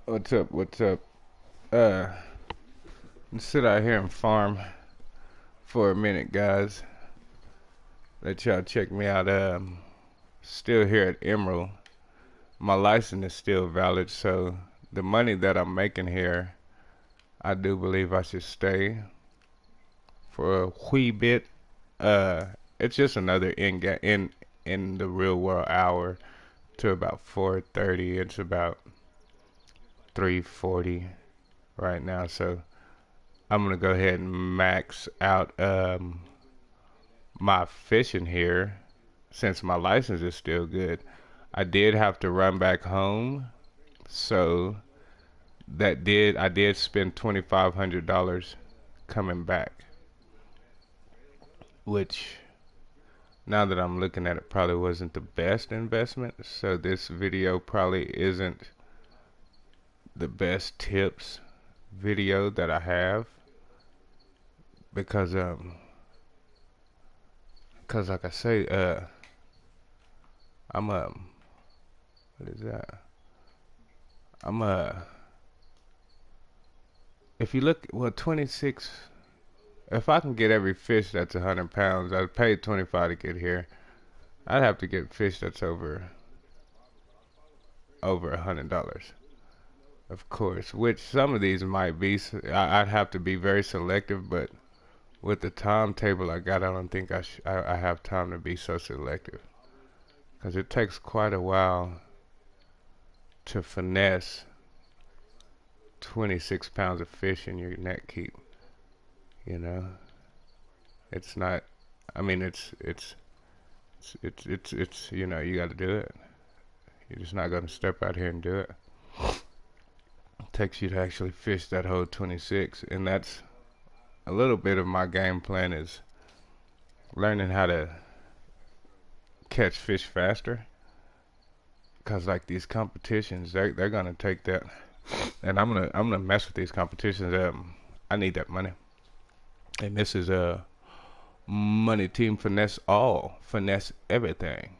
What's up? What's up? Uh, let's sit out here and farm for a minute, guys. Let y'all check me out. Still here at Emrald. My license is still valid, so the money that I'm making here, I do believe I should stay for a wee bit. Uh, it's just another in the real world hour to about 4:30. It's about 3:40 right now, so I'm gonna go ahead and max out my fishing here since my license is still good. I did have to run back home, so I did spend $2,500 coming back, which now that I'm looking at it probably wasn't the best investment. So this video probably isn't the best tips video that I have because like I say, I'm what is that? I'm if you look, well, 26. If I can get every fish that's 100 pounds, I paid 25 to get here. I'd have to get fish that's over $100, of course. Which some of these might be. I'd have to be very selective, but with the timetable I got, I don't think I have time to be so selective, because it takes quite a while to finesse 26 pounds of fish in your net keep. You know, it's not. I mean, it's you know, you got to do it. You're just not gonna step out here and do it. It takes you to actually fish that whole 26, and that's a little bit of my game plan, is learning how to catch fish faster. Cause like these competitions, they're gonna take that, and I'm gonna mess with these competitions. I need that money, and this is a money team finesse everything.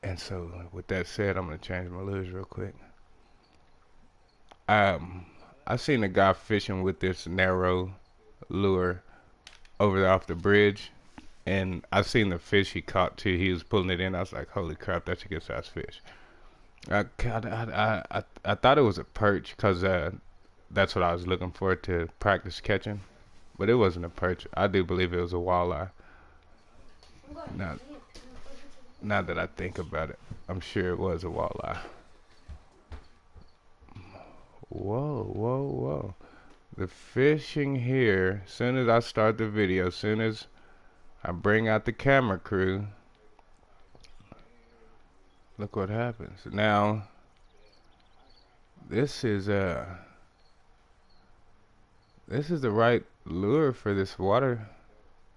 And so with that said, I'm gonna change my lures real quick. Um, I seen a guy fishing with this narrow lure over there off the bridge, and I seen the fish he caught too. He was pulling it in. I was like, holy crap, that's a good sized fish. I thought it was a perch because that's what I was looking for to practice catching, but it wasn't a perch. I do believe it was a walleye. Now, now that I think about it, I'm sure it was a walleye. Whoa, whoa, whoa. The fishing here, as soon as I start the video, as soon as I bring out the camera crew, look what happens. Now, this is the right lure for this water.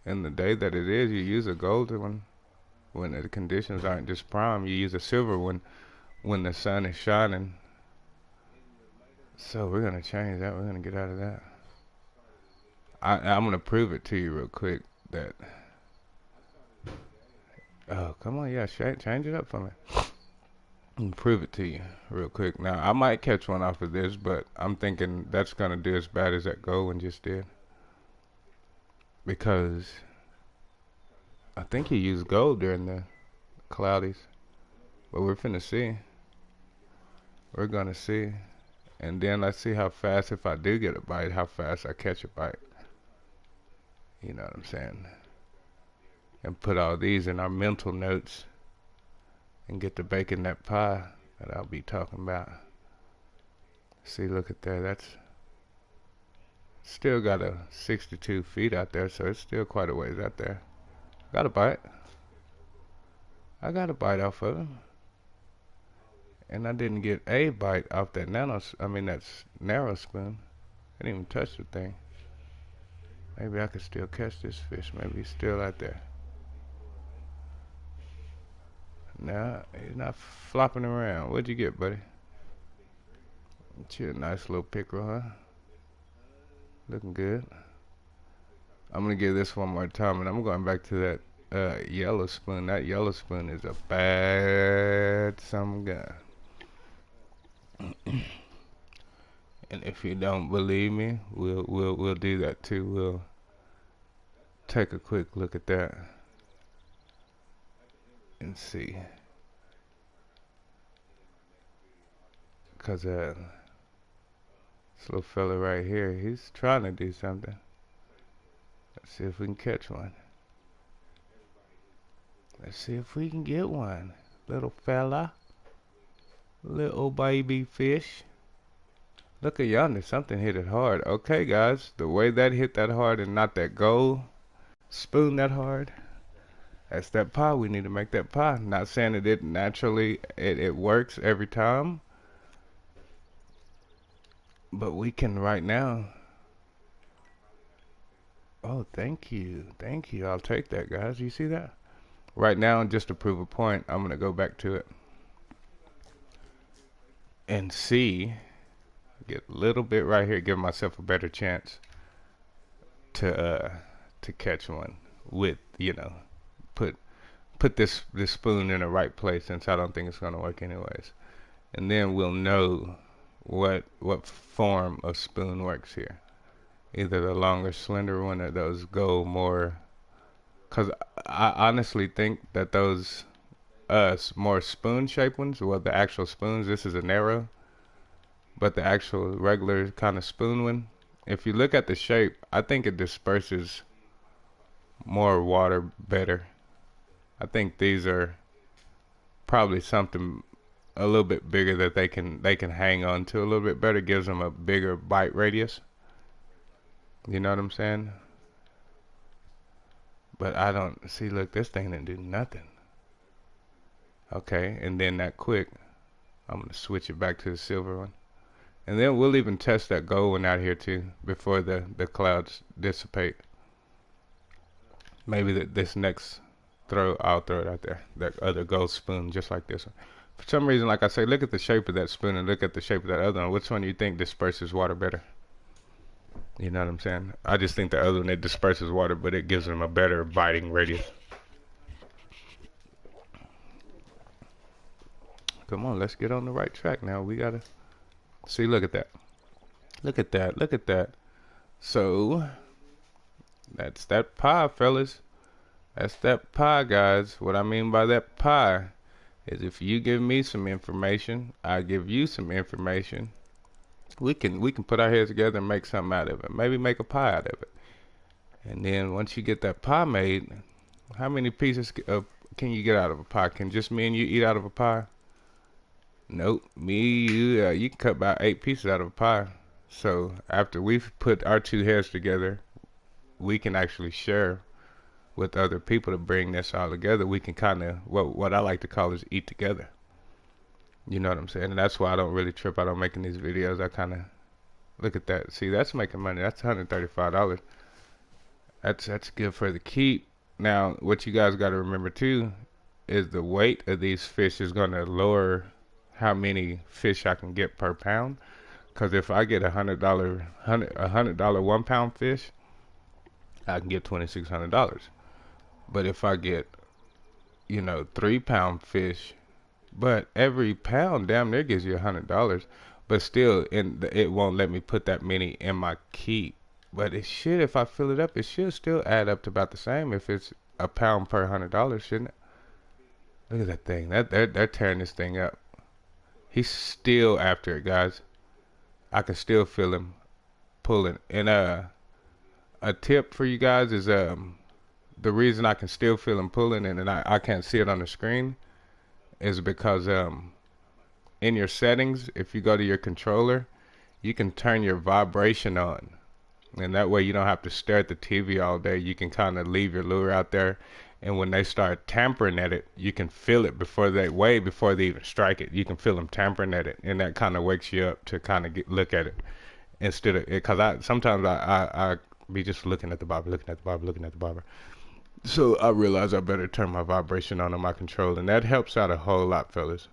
In the day that it is, you use a golden one when the conditions aren't just prime. You use a silver one when the sun is shining. So we're gonna change that. We're gonna get out of that. I'm gonna prove it to you real quick that. Oh, come on, yeah, change it up for me. And prove it to you real quick. Now I might catch one off of this, but I'm thinking that's gonna do as bad as that gold one just did, because I think he used gold during the cloudies. But we're finna see. We're gonna see. And then let's see how fast, if I do get a bite, how fast I catch a bite. You know what I'm saying? And put all these in our mental notes and get to baking that pie that I'll be talking about. See, look at there. That's still got a 62 feet out there, so it's still quite a ways out there. Got a bite. I got a bite off of him. And I didn't get a bite off that that's narrow spoon. I didn't even touch the thing. Maybe I could still catch this fish. Maybe he's still out there. Nah, he's not flopping around. What'd you get, buddy? It's a nice little pickerel, huh? Looking good. I'm gonna give this one more time, and I'm going back to that yellow spoon. That yellow spoon is a bad some guy. And if you don't believe me, we'll do that too. We'll take a quick look at that and see. Cause this little fella right here, he's trying to do something. Let's see if we can catch one. Let's see if we can get one. Little fella. Little baby fish. Look at yonder, something hit it hard. Okay guys, the way that hit that hard and not that gold spoon that hard, that's that pie. We need to make that pie. Not saying that it naturally, it works every time. But we can right now. Oh, thank you. Thank you. I'll take that, guys. You see that? Right now, just to prove a point, I'm going to go back to it and see. Get a little bit right here. Give myself a better chance to catch one with, you know, put this spoon in the right place, since I don't think it's going to work anyways. And then we'll know what form of spoon works here. Either the longer, slender one, or those go more. Cause I honestly think that those more spoon-shaped ones, well, the actual spoons. This is a narrow, but the actual regular kind of spoon one. If you look at the shape, I think it disperses more water better. I think these are probably something a little bit bigger that they can hang on to a little bit better. Gives them a bigger bite radius. You know what I'm saying? But I don't see. Look, this thing didn't do nothing. Okay, and then that quick, I'm gonna switch it back to the silver one, and then we'll even test that gold one out here too before the clouds dissipate. Maybe this next throw, I'll throw it out there. That other gold spoon, just like this one. For some reason, like I say, look at the shape of that spoon and look at the shape of that other one. Which one do you think disperses water better? You know what I'm saying? I just think the other one, it disperses water, but it gives them a better biting radius. Come on, let's get on the right track now. We gotta see. Look at that. Look at that. Look at that. So that's that pie, fellas. That's that pie, guys. What I mean by that pie is if you give me some information, I give you some information. We can put our heads together and make something out of it. Maybe make a pie out of it. And then once you get that pie made, how many pieces can you get out of a pie? Can just me and you eat out of a pie? Nope. You can cut about 8 pieces out of a pie. So after we've put our two heads together, we can actually share with other people to bring this all together. We can kind of, what I like to call is eat together. You know what I'm saying? And that's why I don't really trip out on making these videos. I kind of look at that. See, that's making money. That's $135. That's good for the keep. Now, what you guys got to remember too is the weight of these fish is going to lower how many fish I can get per pound. Because if I get $100 1-pound fish, I can get $2,600. But if I get, 3-pound fish, but every pound damn near gives you $100. But still, it won't let me put that many in my keep. But it should, if I fill it up, it should still add up to about the same if it's a pound per $100, shouldn't it? Look at that thing. They're tearing this thing up. He's still after it, guys. I can still feel him pulling. And a tip for you guys is the reason I can still feel him pulling and I can't see it on the screen is because in your settings, if you go to your controller, you can turn your vibration on. And that way you don't have to stare at the TV all day. You can kind of leave your lure out there. And when they start tampering at it, you can feel it before they even strike it. You can feel them tampering at it. And that kind of wakes you up to kind of look at it. Instead of, because sometimes I be just looking at the bobber, looking at the bobber. So I realize I better turn my vibration on my controller. And that helps out a whole lot, fellas.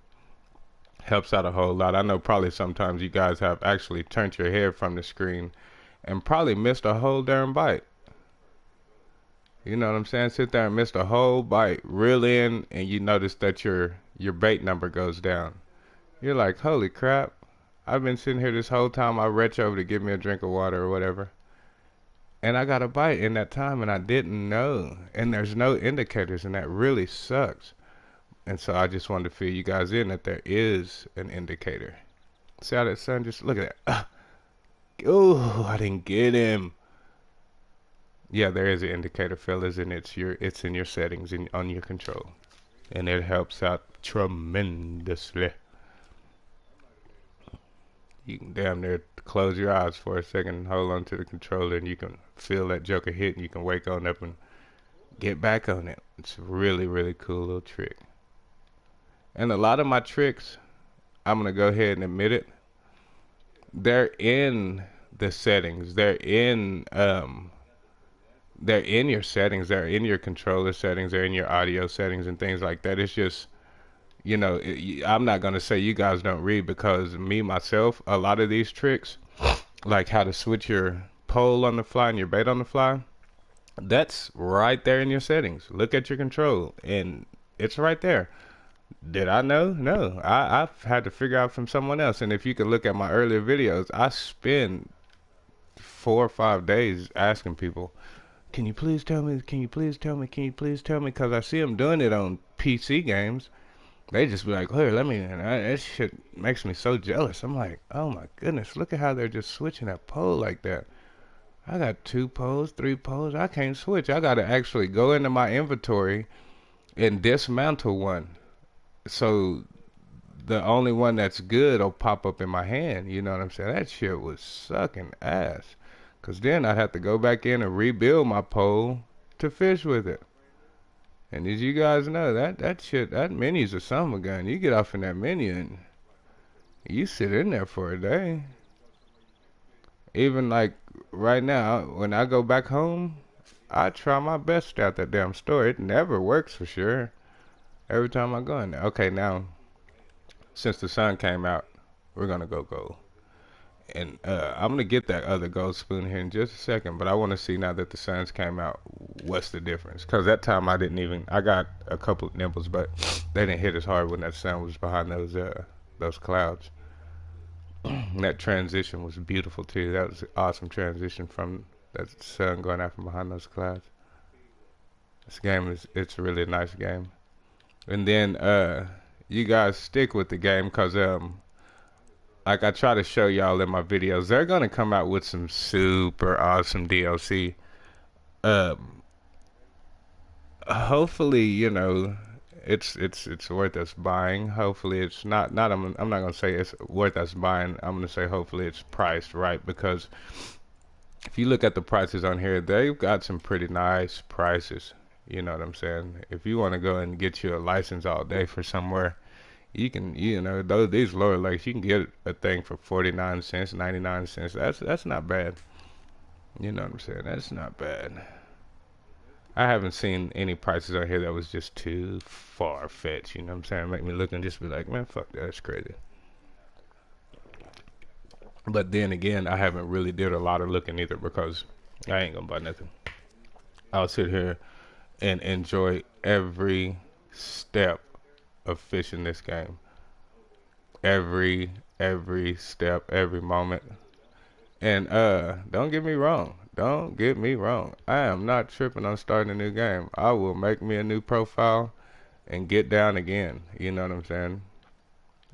Helps out a whole lot. I know probably sometimes you guys have actually turned your head from the screen and probably missed a whole darn bite. You know what I'm saying? Sit there and missed a whole bite, reel in, and you notice that your bait number goes down. You're like, holy crap, I've been sitting here this whole time. I reach over to get me a drink of water or whatever, and I got a bite in that time, and I didn't know. And there's no indicators, and that really sucks. And so I just wanted to fill you guys in that there is an indicator. See how that sun just, look at that. Oh, I didn't get him. Yeah, there is an indicator, fellas, and it's in your settings on your control, and it helps out tremendously. You can damn near close your eyes for a second and hold on to the controller, and you can feel that joker hit, and you can wake on up and get back on it. It's a really, really cool little trick. And a lot of my tricks, I'm gonna go ahead and admit it, they're in the settings. They're in your settings. They're in your controller settings. They're in your audio settings and things like that. It's just, you know, I'm not gonna say you guys don't read, because me myself, a lot of these tricks, like how to switch your pole on the fly and your bait on the fly, that's right there in your settings. Look at your control, and it's right there. Did I know? No. I've had to figure out from someone else. And if you could look at my earlier videos, I spend 4 or 5 days asking people, can you please tell me, can you please tell me, can you please tell me? Because I see them doing it on PC games. They just be like, here, let me, and that shit makes me so jealous. I'm like, oh my goodness, look at how they're just switching that pole like that. I got 2 poles, 3 poles. I can't switch. I got to actually go into my inventory and dismantle one. So the only one that's good will pop up in my hand. You know what I'm saying? That shit was sucking ass. Because then I'd have to go back in and rebuild my pole to fish with it. And as you guys know, that shit, that mini's a summer gun. You get off in that mini and you sit in there for a day. Even like right now, when I go back home, I try my best out that damn store. It never works for sure. Every time I go in there. Okay, now, since the sun came out, we're going to go gold. And I'm going to get that other gold spoon here in just a second. But I want to see, now that the suns came out, what's the difference. Because that time I didn't even, I got a couple of nibbles, but they didn't hit as hard when that sun was behind those clouds. And that transition was beautiful too. That was an awesome transition from that sun going out from behind those clouds. This game it's a really nice game. And then you guys stick with the game, because like I try to show y'all in my videos, they're gonna come out with some super awesome DLC. Hopefully, you know, it's worth us buying. Hopefully it's not I'm not gonna say it's worth us buying. I'm gonna say hopefully it's priced right, because if you look at the prices on here, they've got some pretty nice prices. You know what I'm saying? If you want to go and get you a license all day for somewhere, you can, you know, these lower lakes, you can get a thing for 49 cents, 99 cents. That's not bad. You know what I'm saying? That's not bad. I haven't seen any prices on here that was just too far-fetched. You know what I'm saying? Make me look and just be like, man, fuck that, that's crazy. But then again, I haven't really did a lot of looking either, because I ain't gonna buy nothing. I'll sit here and enjoy every step of fishing this game. Every step, every moment. And don't get me wrong. Don't get me wrong. I am not tripping on starting a new game. I will make me a new profile and get down again. You know what I'm saying?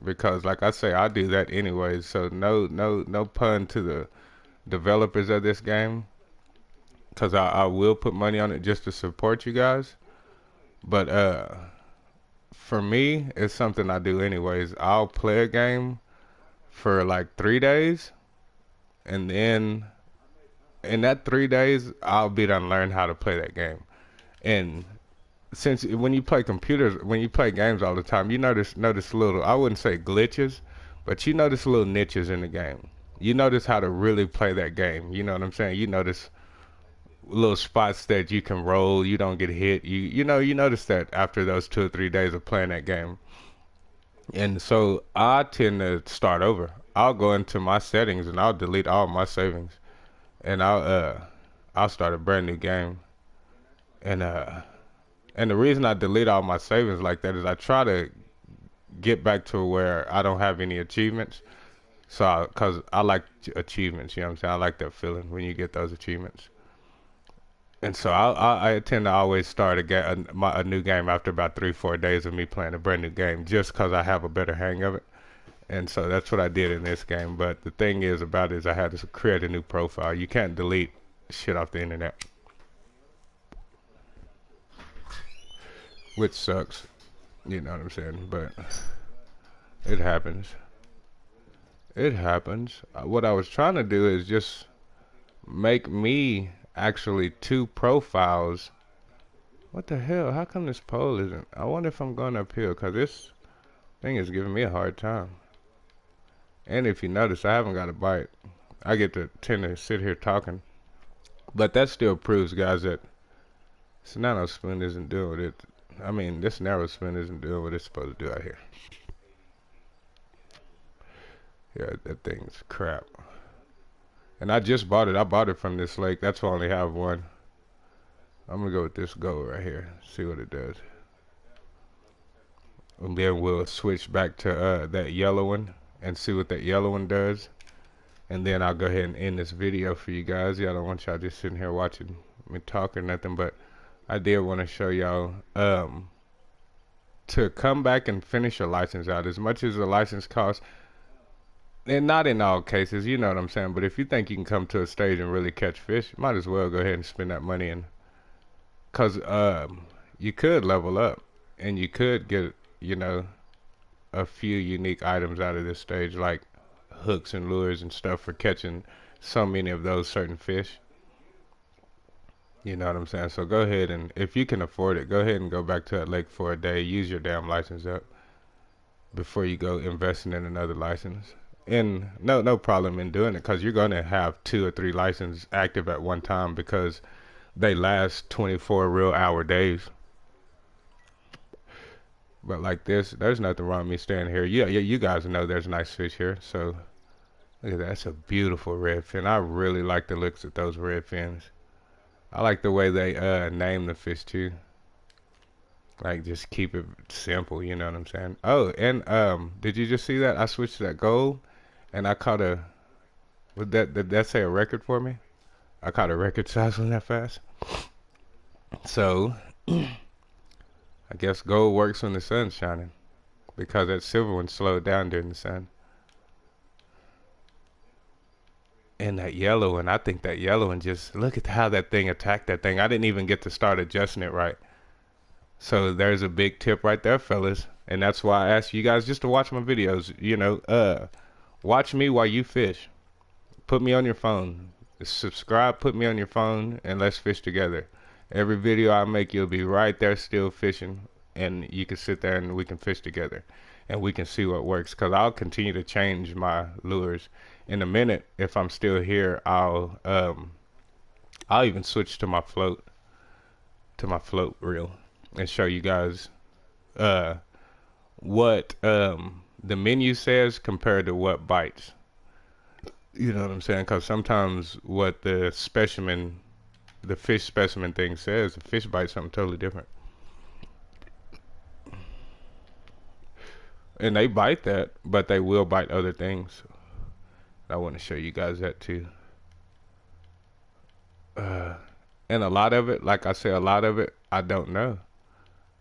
Because like I say, I do that anyways. So no pun to the developers of this game, because I will put money on it just to support you guys. But for me, it's something I do anyways. I'll play a game for like 3 days, and then in that 3 days, I'll be done learn how to play that game. And since when you play computers, when you play games all the time, you notice little, I wouldn't say glitches, but you notice little niches in the game. You notice how to really play that game. You know what I'm saying? You notice little spots that you can roll, you don't get hit. You know, you notice that after those 2 or 3 days of playing that game. And so I tend to start over. I'll go into my settings and I'll delete all my savings, and I'll start a brand new game. And the reason I delete all my savings like that is I try to get back to where I don't have any achievements. So, cause I like achievements, you know what I'm saying? I like that feeling when you get those achievements. And so I tend to always start a new game after about 3-4 days of me playing a brand new game, just cause I have a better hang of it. And so that's what I did in this game. But the thing is about it is I had to create a new profile. You can't delete shit off the internet, which sucks. You know what I'm saying? But it happens. It happens. What I was trying to do is just make me actually two profiles. What the hell? How come this poll isn't? I wonder if I'm going uphill because this thing is giving me a hard time. And if you notice, I haven't got a bite. I get to tend to sit here talking. But that still proves, guys, that this nano spoon isn't doing what it. I mean, this narrow spoon isn't doing what it's supposed to do out here. Yeah, that thing's crap. And I just bought it. I bought it from this lake. That's why I only have one. I'm gonna go with this gold right here. See what it does. And then we'll switch back to that yellow one and see what that yellow one does. And then I'll go ahead and end this video for you guys. Yeah, I don't want y'all just sitting here watching me talk or nothing, but I did want to show y'all to come back and finish your license out. As much as the license costs, and not in all cases, you know what I'm saying, but if you think you can come to a stage and really catch fish, you might as well go ahead and spend that money in. Because you could level up and you could get, you know, a few unique items out of this stage, like hooks and lures and stuff for catching so many of those certain fish. You know what I'm saying? So go ahead and, if you can afford it, go ahead and go back to that lake for a day. Use your damn license up before you go investing in another license. And no problem in doing it, because you're going to have 2 or 3 licenses active at one time because they last 24 real hour days. But like this, there's nothing wrong with me staying here. Yeah, you guys know there's nice fish here. So look at that. That's a beautiful red fin. I really like the looks of those red fins. I like the way they name the fish too. Like, just keep it simple, you know what I'm saying? Oh, and did you just see that? I switched to that gold and I caught a, did that say a record for me? I caught a record size on that fast. So I guess gold works when the sun's shining, because that silver one slowed down during the sun. And that yellow one, I think that yellow one, just look at how that thing attacked that thing. I didn't even get to start adjusting it right. So there's a big tip right there, fellas. And that's why I ask you guys just to watch my videos. You know, watch me while you fish. Put me on your phone. Subscribe, put me on your phone, and let's fish together. Every video I make, you'll be right there still fishing, and you can sit there and we can fish together, and we can see what works. Because I'll continue to change my lures. In a minute, if I'm still here, I'll even switch to my float reel and show you guys what the menu says compared to what bites. You know what I'm saying? Because sometimes what the fish specimen thing says, the fish bites something totally different. And they bite that, but they will bite other things. I want to show you guys that too. And a lot of it, like I said, a lot of it, I don't know.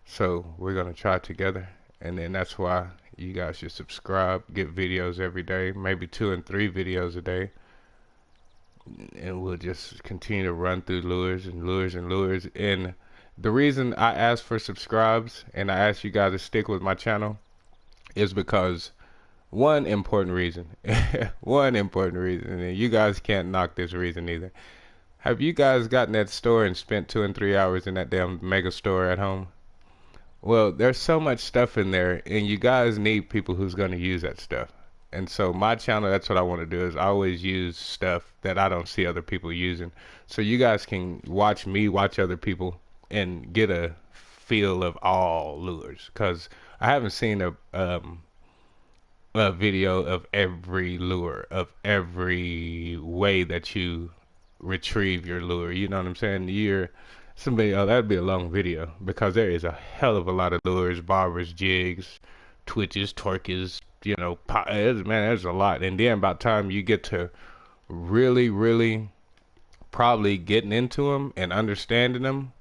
So we're going to try it together. And then that's why you guys should subscribe, get videos every day, maybe 2 and 3 videos a day. And we'll just continue to run through lures and lures and lures. And the reason I ask for subscribes and I ask you guys to stick with my channel is because one important reason, and you guys can't knock this reason either. Have you guys gotten that store and spent 2 and 3 hours in that damn mega store at home? Well, there's so much stuff in there, and you guys need people who's going to use that stuff. And so my channel, that's what I want to do, is I always use stuff that I don't see other people using. So you guys can watch me watch other people and get a feel of all lures. Because I haven't seen a video of every lure, of every way that you retrieve your lure. You know what I'm saying? Somebody, oh, that'd be a long video, because there is a hell of a lot of lures, bobbers, jigs, twitches, torques, you know, man, there's a lot. And then by the time you get to really probably getting into them and understanding them,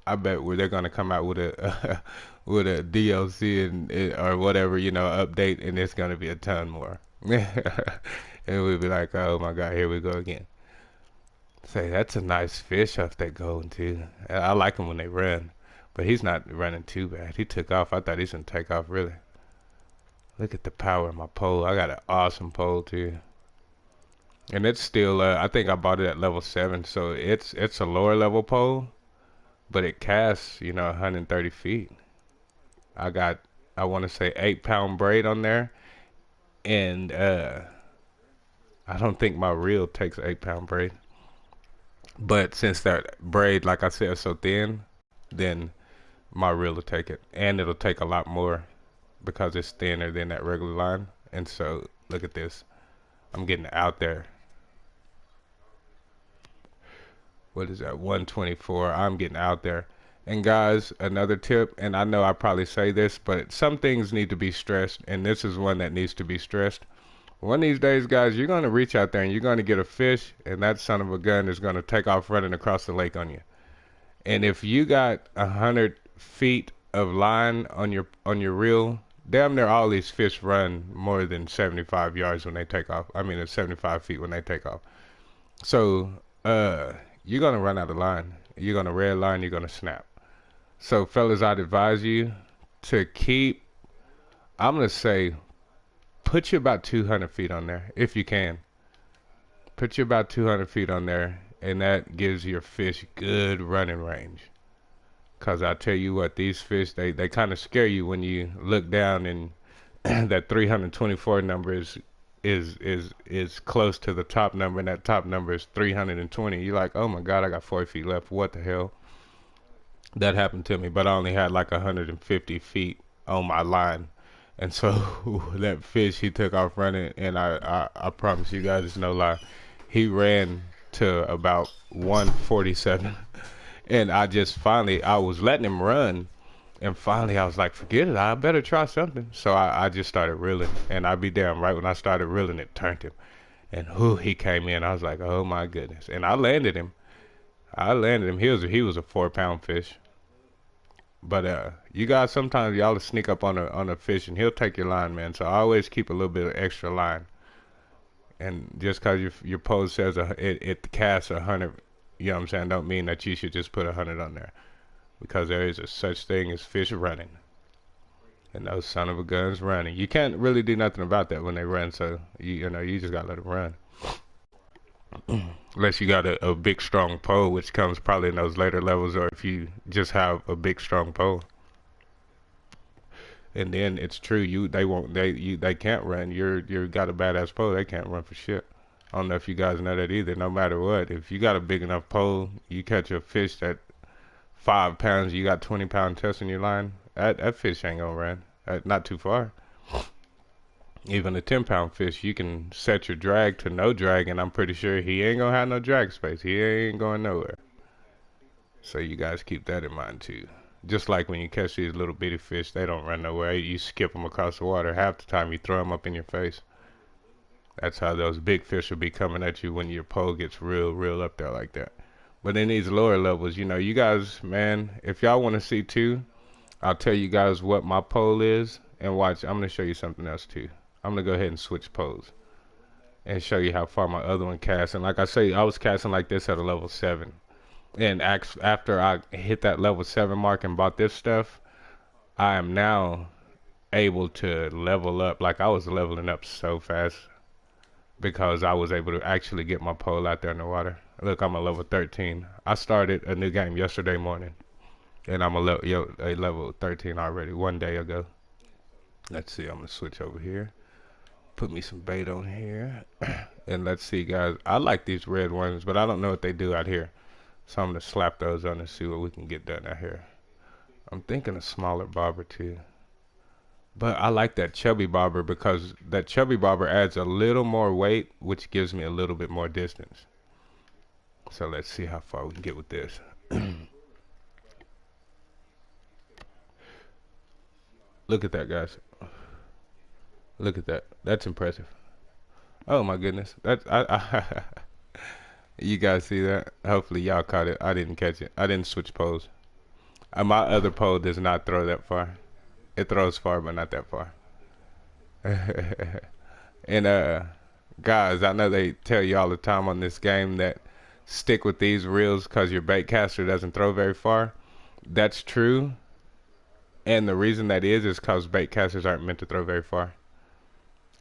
I bet where they're gonna come out with a with a DLC or whatever, you know, update, and it's gonna be a ton more. And we'll be like, oh my god, here we go again. Say, that's a nice fish off that golden too. I like them when they run, but he's not running too bad. He took off. I thought he's gonna take off really. Look at the power of my pole. I got an awesome pole too. And it's still, I think I bought it at level 7, so it's a lower level pole, but it casts, you know, 130 feet. I got, I want to say 8-pound braid on there, and I don't think my reel takes 8-pound braid. But since that braid, like I said, is so thin, then my reel will take it, and it'll take a lot more because it's thinner than that regular line. And so, look at this. I'm getting out there. What is that? 124. I'm getting out there. And guys, another tip, and I know I probably say this, but some things need to be stressed, and this is one that needs to be stressed. One of these days, guys, you're going to reach out there and you're going to get a fish, and that son of a gun is going to take off running across the lake on you. And if you got 100 feet of line on your reel, damn near all these fish run more than 75 yards when they take off. I mean, it's 75 feet when they take off. So, you're going to run out of line. You're going to red line, you're going to snap. So, fellas, I'd advise you to keep, I'm going to say, put you about 200 feet on there, if you can. Put you about 200 feet on there, and that gives your fish good running range. Because I tell you what, these fish, they kind of scare you when you look down and that 324 number is close to the top number, and that top number is 320. You're like, oh my God, I got 4 feet left. What the hell? That happened to me, but I only had like 150 feet on my line. And so that fish, he took off running, and I promise you guys, it's no lie. He ran to about 147. And I just finally, I was letting him run. And finally, I was like, forget it. I better try something. So I just started reeling. And I'd be damn right when I started reeling, it turned him. And he came in. I was like, oh my goodness. And I landed him. He was a 4-pound fish. But you guys, sometimes y'all sneak up on a fish and he'll take your line, man. So I always keep a little bit of extra line. And just because your post says it casts 100, you know what I'm saying, don't mean that you should just put 100 on there. Because there is a such thing as fish running. And those son of a guns running. You can't really do nothing about that when they run, so you know, you just gotta let them run. Unless you got a big strong pole, which comes probably in those later levels, or if you just have a big strong pole. And then it's true, they can't run. You got a badass pole, they can't run for shit. I don't know if you guys know that either. No matter what, if you got a big enough pole, you catch a fish that 5 pounds, you got 20-pound test in your line, that fish ain't gonna run. Not too far. Even a 10-pound fish, you can set your drag to no drag, and I'm pretty sure he ain't gonna have no drag space. He ain't going nowhere. So you guys keep that in mind too. Just like when you catch these little bitty fish, they don't run nowhere. You skip them across the water. Half the time you throw them up in your face. That's how those big fish will be coming at you when your pole gets real up there like that. But in these lower levels, you know, you guys, man, if y'all want to see too, I'll tell you guys what my pole is, and watch, I'm going to show you something else too. I'm going to go ahead and switch poles and show you how far my other one casts. And like I say, I was casting like this at a level 7. And after I hit that level 7 mark and bought this stuff, I am now able to level up. Like I was leveling up so fast because I was able to actually get my pole out there in the water. Look, I'm a level 13. I started a new game yesterday morning, and I'm a level 13 already 1 day ago. Let's see, I'm gonna switch over here. Put me some bait on here. And let's see, guys. I like these red ones, but I don't know what they do out here. So I'm gonna slap those on and see what we can get done out here. I'm thinking a smaller bobber too. But I like that chubby bobber because that chubby bobber adds a little more weight, which gives me a little bit more distance. So let's see how far we can get with this. Look at that, guys. Look at that. That's impressive. Oh my goodness. That's I you guys see that? Hopefully y'all caught it. I didn't catch it. I didn't switch poles. My other pole does not throw that far. It throws far, but not that far. And guys, I know they tell you all the time on this game that stick with these reels because your bait caster doesn't throw very far. That's true, and the reason that is because bait casters aren't meant to throw very far.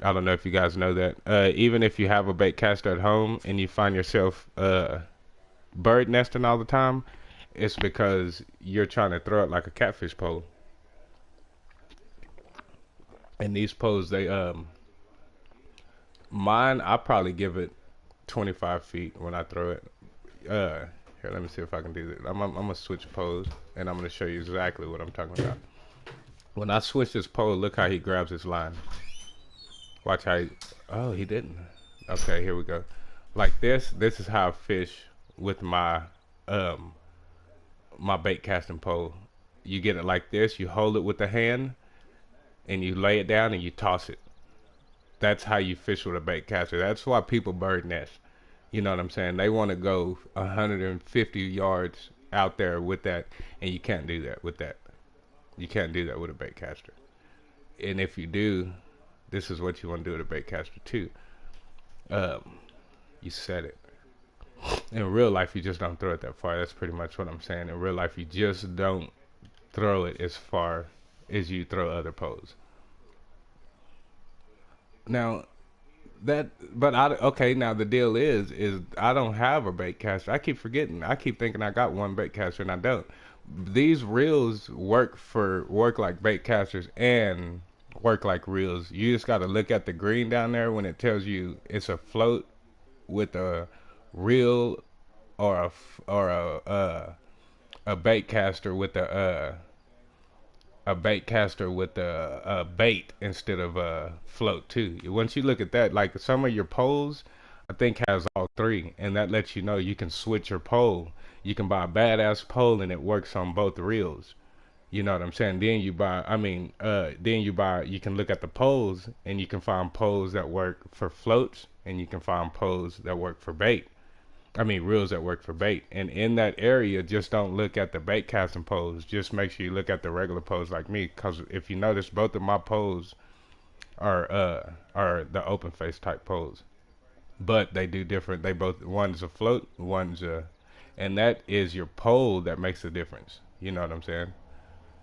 I don't know if you guys know that. Even if you have a bait caster at home and you find yourself bird nesting all the time, it's because you're trying to throw it like a catfish pole. And these poles, mine, I probably give it 25 feet when I throw it. Here, let me see if I can do this. I'm gonna switch poles, and I'm gonna show you exactly what I'm talking about. When I switch this pole, look how he grabs his line. Watch how oh, he didn't. Okay, here we go. Like this is how I fish with my my bait casting pole. You get it like this, you hold it with the hand, and you lay it down and you toss it. That's how you fish with a bait caster. That's why people bird nest. You know what I'm saying? They want to go 150 yards out there with that, and you can't do that with that. You can't do that with a bait caster. And if you do, this is what you want to do with a bait caster too. You set it. In real life, you just don't throw it that far. That's pretty much what I'm saying. In real life, you just don't throw it as far as you throw other poles. Now, okay, now the deal is I don't have a bait caster. I keep forgetting. I keep thinking I got one bait caster and I don't. These reels work like bait casters and work like reels. You just got to look at the green down there when it tells you it's a float with a reel or a bait caster with a bait caster with a bait instead of a float too. Once you look at that, like some of your poles, I think has all three, and that lets you know you can switch your pole. You can buy a badass pole and it works on both reels. You know what I'm saying? Then you buy, you can look at the poles and you can find poles that work for floats and you can find poles that work for bait. Reels that work for bait. And in that area, just don't look at the bait casting poles. Just make sure you look at the regular poles like me. Because if you notice, both of my poles are the open face type poles. But they do different. One's a float, and that is your pole that makes the difference. You know what I'm saying?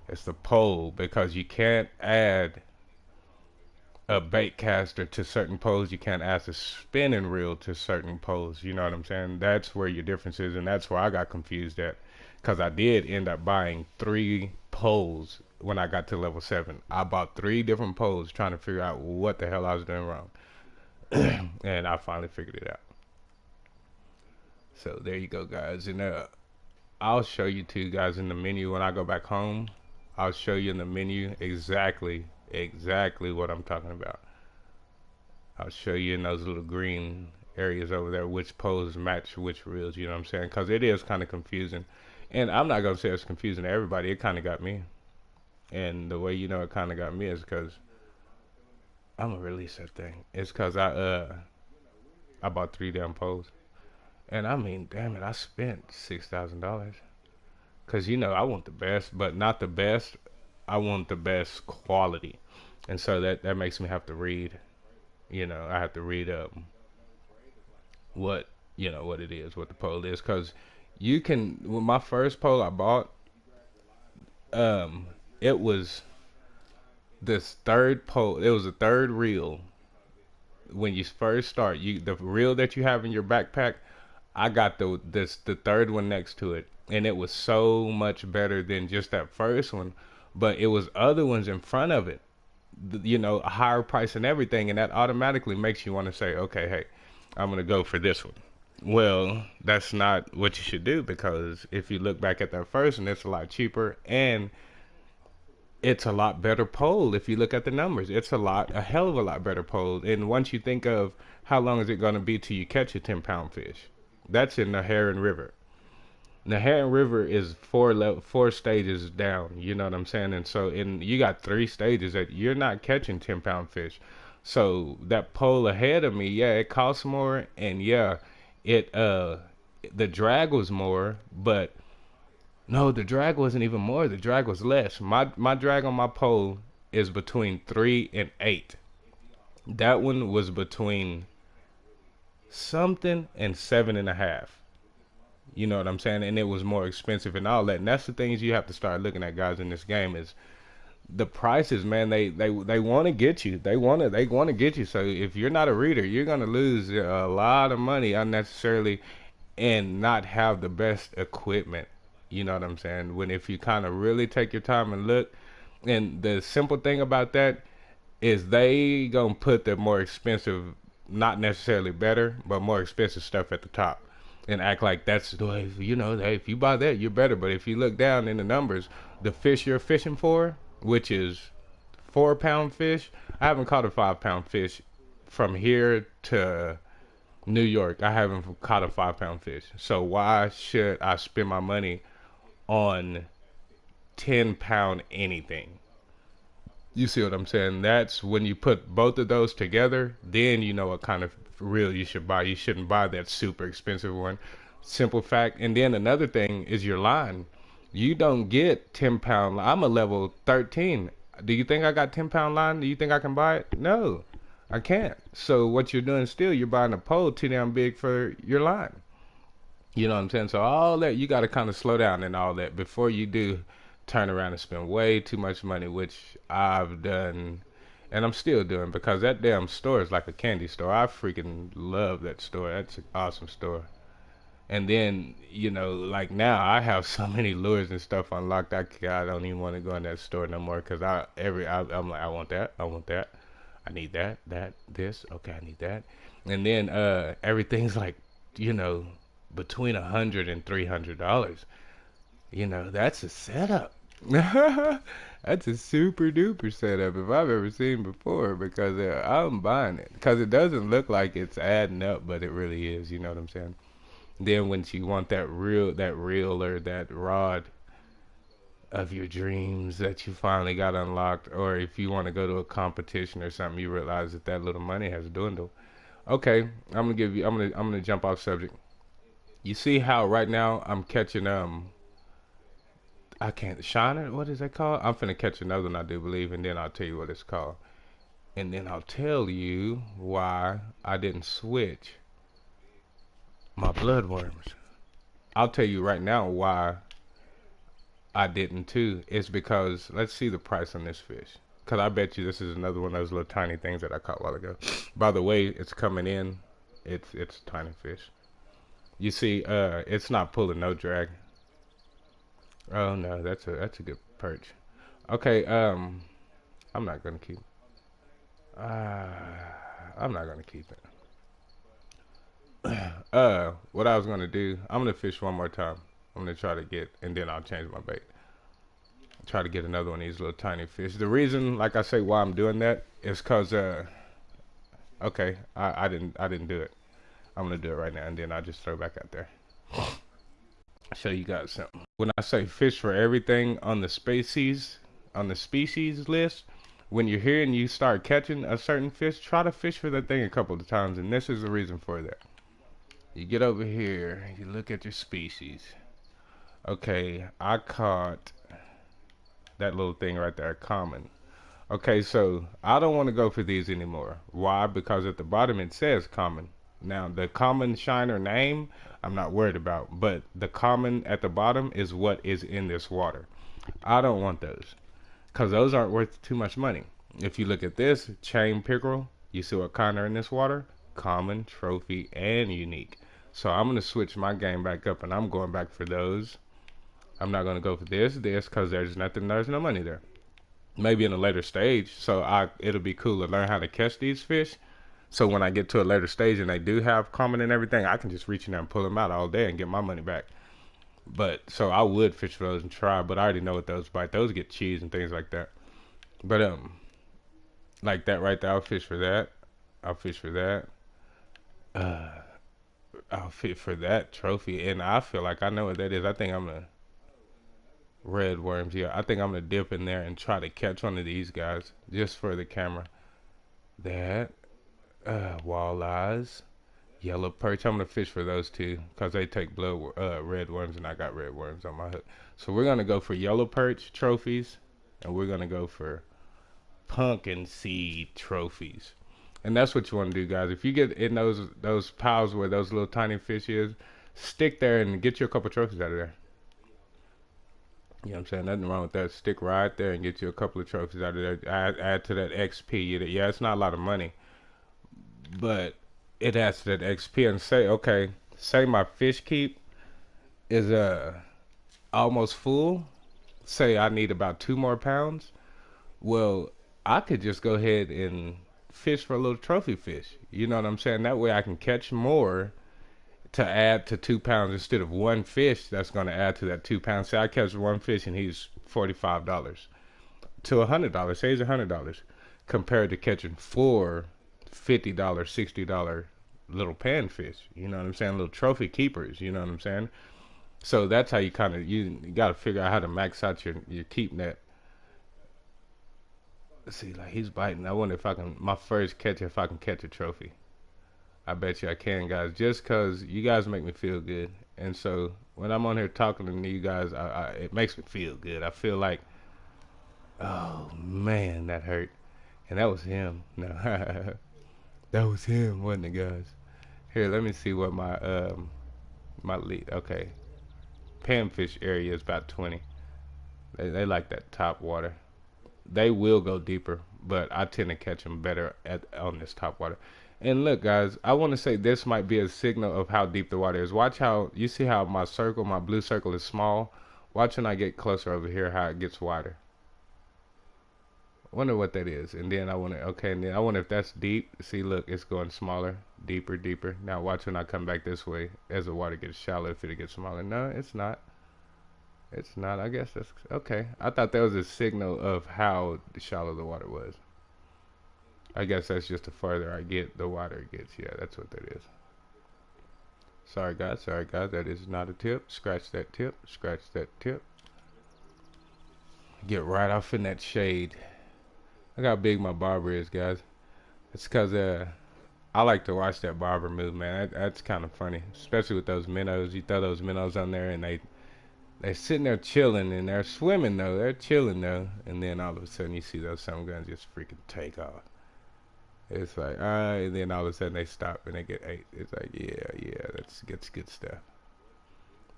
It's the pole, because you can't add a bait caster to certain poles. You can't add a spinning reel to certain poles. You know what I'm saying? That's where your difference is, and that's where I got confused at, because I did end up buying 3 poles when I got to level 7. I bought 3 different poles trying to figure out what the hell I was doing wrong. And I finally figured it out. So there you go, guys. And I'll show you too, guys, in the menu when I go back home. I'll show you in the menu exactly what I'm talking about. I'll show you in those little green areas over there which poles match which reels. You know what I'm saying? Because it is kind of confusing, and I'm not gonna say it's confusing to everybody. It kind of got me, and the way you know it kind of got me is because I'm gonna release that thing. It's because I bought 3 damn poles, and damn it, I spent $6,000. Because, I want the best, but not the best. I want the best quality. And so that makes me have to read. I have to read what it is, what the pole is. Because with my first pole I bought, it was this third pole. It was a third reel. When you first start, the reel that you have in your backpack, I got the third one next to it. And it was so much better than just that first one, but it was other ones in front of it, a higher price and everything, and that automatically makes you want to say, okay, hey, I'm gonna go for this one. Well, that's not what you should do, because if you look back at that first one, it's a lot cheaper and it's a lot better pole. If you look at the numbers, it's a hell of a lot better pole. And once you think of how long is it gonna be till you catch a 10-pound fish, that's in the Heron River. The Heron River is 4 stages down, you know what I'm saying? And so you got 3 stages that you're not catching 10-pound fish. So that pole ahead of me, yeah, it costs more, and yeah, it the drag was more, but no, the drag wasn't even more. The drag was less. My drag on my pole is between 3 and 8. That one was between something and 7.5. You know what I'm saying? And it was more expensive and all that. And that's the things you have to start looking at, guys, in this game is the prices, man. They want to get you. They want to get you. So if you're not a reader, you're gonna lose a lot of money unnecessarily and not have the best equipment. You know what I'm saying? When if you kind of really take your time and look, and the simple thing about that is they gonna put the more expensive, not necessarily better, but more expensive stuff at the top, and act like that's the way. You know, hey, if you buy that, you're better. But if you look down in the numbers, the fish you're fishing for, which is 4 pound fish, I haven't caught a 5 pound fish from here to New York. I haven't caught a 5 pound fish. So why should I spend my money on 10 pound anything? You see what I'm saying? That's when you put both of those together, then you know what kind of reel you should buy. You shouldn't buy that super expensive one. Simple fact. And then another thing is your line. You don't get 10 pound. I'm a level 13. Do you think I got 10 pound line? Do you think I can buy it? No, I can't. So what you're doing still, you're buying a pole too damn big for your line. You know what I'm saying? So all that, you got to kind of slow down and all that before you do turn around and spend way too much money, which I've done and I'm still doing because that damn store is like a candy store. I freaking love that store. That's an awesome store. And then, you know, like now I have so many lures and stuff unlocked. I don't even want to go in that store no more because I'm like, I want that, I want that, I need that, this, okay, I need that. And then everything's like, you know, between $100 and $300. You know, that's a setup. That's a super duper setup if I've ever seen before because I'm buying it because it doesn't look like it's adding up, but it really is. You know what I'm saying? Then when you want that reel or that rod of your dreams that you finally got unlocked, or if you want to go to a competition or something, you realize that that little money has dwindled. Okay, I'm gonna jump off subject. You see how right now I'm catching I can't Shiner. What is that called? I'm finna catch another one, I do believe, and then I'll tell you what it's called, and then I'll tell you why I didn't switch my bloodworms. I'll tell you right now why I didn't too. It's because let's see the price on this fish. Cause I bet you this is another one of those little tiny things that I caught a while ago. By the way, it's coming in. It's tiny fish. You see, it's not pulling no drag. Oh no, that's a good perch. Okay, I'm not gonna keep. Uh, I'm not gonna keep it. What I was gonna do, I'm gonna fish one more time. I'm gonna try to get, and then I'll change my bait. Try to get another one of these little tiny fish. The reason, like I say, why I'm doing that is cause, okay, I didn't do it. I'm gonna do it right now, and then I'll just throw it back out there. Show you guys something. When I say fish for everything on the species list, when you're here and you start catching a certain fish, try to fish for that thing a couple of times, and this is the reason for that. You get over here, you look at your species. Okay, I caught that little thing right there, common. Okay, so I don't want to go for these anymore. Why? Because at the bottom it says common. Now, the common shiner name, I'm not worried about, but the common at the bottom is what is in this water. I don't want those because those aren't worth too much money. If you look at this, chain pickerel, you see what kind are in this water? Common, trophy, and unique. So I'm going to switch my game back up and I'm going back for those. I'm not going to go for this, because there's no money there. Maybe in a later stage, so it'll be cool to learn how to catch these fish. So when I get to a later stage and they do have common and everything, I can just reach in there and pull them out all day and get my money back. But so I would fish for those and try, but I already know what those bite. Those get cheese and things like that. But like that right there, I'll fish for that. I'll fish for that. Uh, I'll fish for that trophy, and I feel like I know what that is. I think I'm gonna red worms. Yeah, I think I'm gonna dip in there and try to catch one of these guys just for the camera. that, walleyes, yellow perch. I'm gonna fish for those two because they take red worms, and I got red worms on my hook. So we're gonna go for yellow perch trophies, and we're gonna go for pumpkin seed trophies. And that's what you want to do, guys. If you get in those piles where those little tiny fish is, stick there and get you a couple trophies out of there. You know what I'm saying? Nothing wrong with that. Stick right there and get you a couple of trophies out of there. Add to that XP. Yeah, it's not a lot of money, but it adds to that XP. And say, okay, say my fish keep is almost full. Say I need about 2 more pounds. Well, I could just go ahead and fish for a little trophy fish. You know what I'm saying? That way I can catch more to add to 2 pounds instead of one fish that's going to add to that 2 pounds. Say I catch one fish and he's $45 to $100. Say he's $100 compared to catching four $50, $60 little panfish. You know what I'm saying? Little trophy keepers. You know what I'm saying? So that's how you got to figure out how to max out your keep net. Let's see, like he's biting. I wonder if I can my first catch if I can catch a trophy. I bet you I can, guys. Just cause you guys make me feel good, and so when I'm on here talking to you guys, it makes me feel good. I feel like, oh man, that hurt, and that was him. No, that was him, wasn't it, guys? Here, let me see what my lead. Okay, panfish area is about 20. They like that top water. They will go deeper, but I tend to catch them better on this top water. And look, guys, I want to say this might be a signal of how deep the water is. Watch how you see how my blue circle is small. Watch when I get closer over here how it gets wider. Wonder what that is. And then and then I wonder if that's deep. See, look, it's going smaller, deeper, deeper. Now watch when I come back this way as the water gets shallow, if it gets smaller. No, it's not. It's not. I guess that's okay. I thought that was a signal of how shallow the water was. I guess that's just the farther I get, the wider it gets. Yeah, that's what that is. Sorry, guys. Sorry, guys. That is not a tip. Scratch that tip. Scratch that tip. Get right off in that shade. Look how big my barber is, guys. It's because I like to watch that barber move, man. That's kind of funny, especially with those minnows. You throw those minnows on there, and they're sitting there chilling, and they're swimming though. They're chilling though, and then all of a sudden you see those sun guns just freaking take off. It's like, alright, and then all of a sudden they stop and they get ate. It's like, yeah, that's good stuff.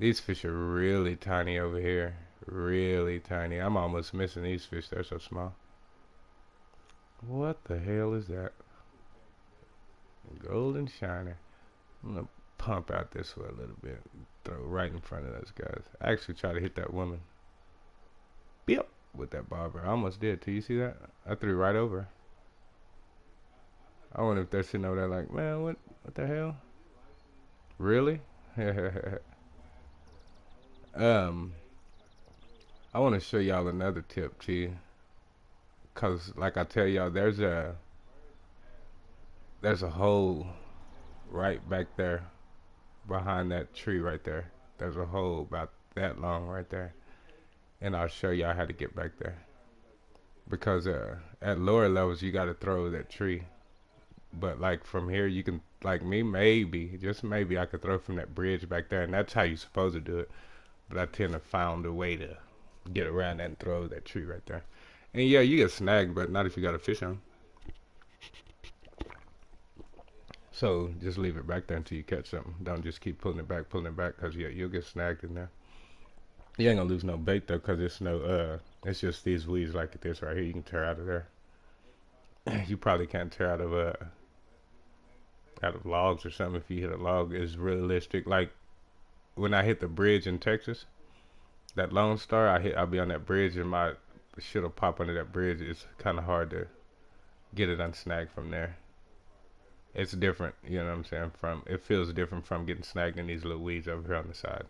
These fish are really tiny over here. Really tiny. I'm almost missing these fish. They're so small. What the hell is that? Golden shiner. I'm gonna pump out this way a little bit. Throw right in front of those guys. I actually try to hit that woman. Beep! With that barber. I almost did too. You see that? I threw right over. I wonder if they're sitting over there like, man, what the hell? Really? um, I want to show y'all another tip too, cause like I tell y'all, there's a hole right back there behind that tree right there. There's a hole about that long right there, and I'll show y'all how to get back there. Because at lower levels you got to throw that tree, but like from here you can, like me, maybe just maybe I could throw from that bridge back there, and that's how you supposed to do it. But I tend to find a way to get around that and throw that tree right there. And yeah, you get snagged, but not if you got a fish on. So just leave it back there until you catch something. Don't just keep pulling it back, cause yeah, you'll get snagged in there. You ain't gonna lose no bait though, cause it's just these weeds like this right here. You can tear out of there. You probably can't tear out of logs or something. If you hit a log, is realistic. Like when I hit the bridge in Texas, that Lone Star, I'll be on that bridge and my shit'll pop under that bridge. It's kind of hard to get it unsnagged from there. It's different, you know what I'm saying? It feels different from getting snagged in these little weeds over here on the side,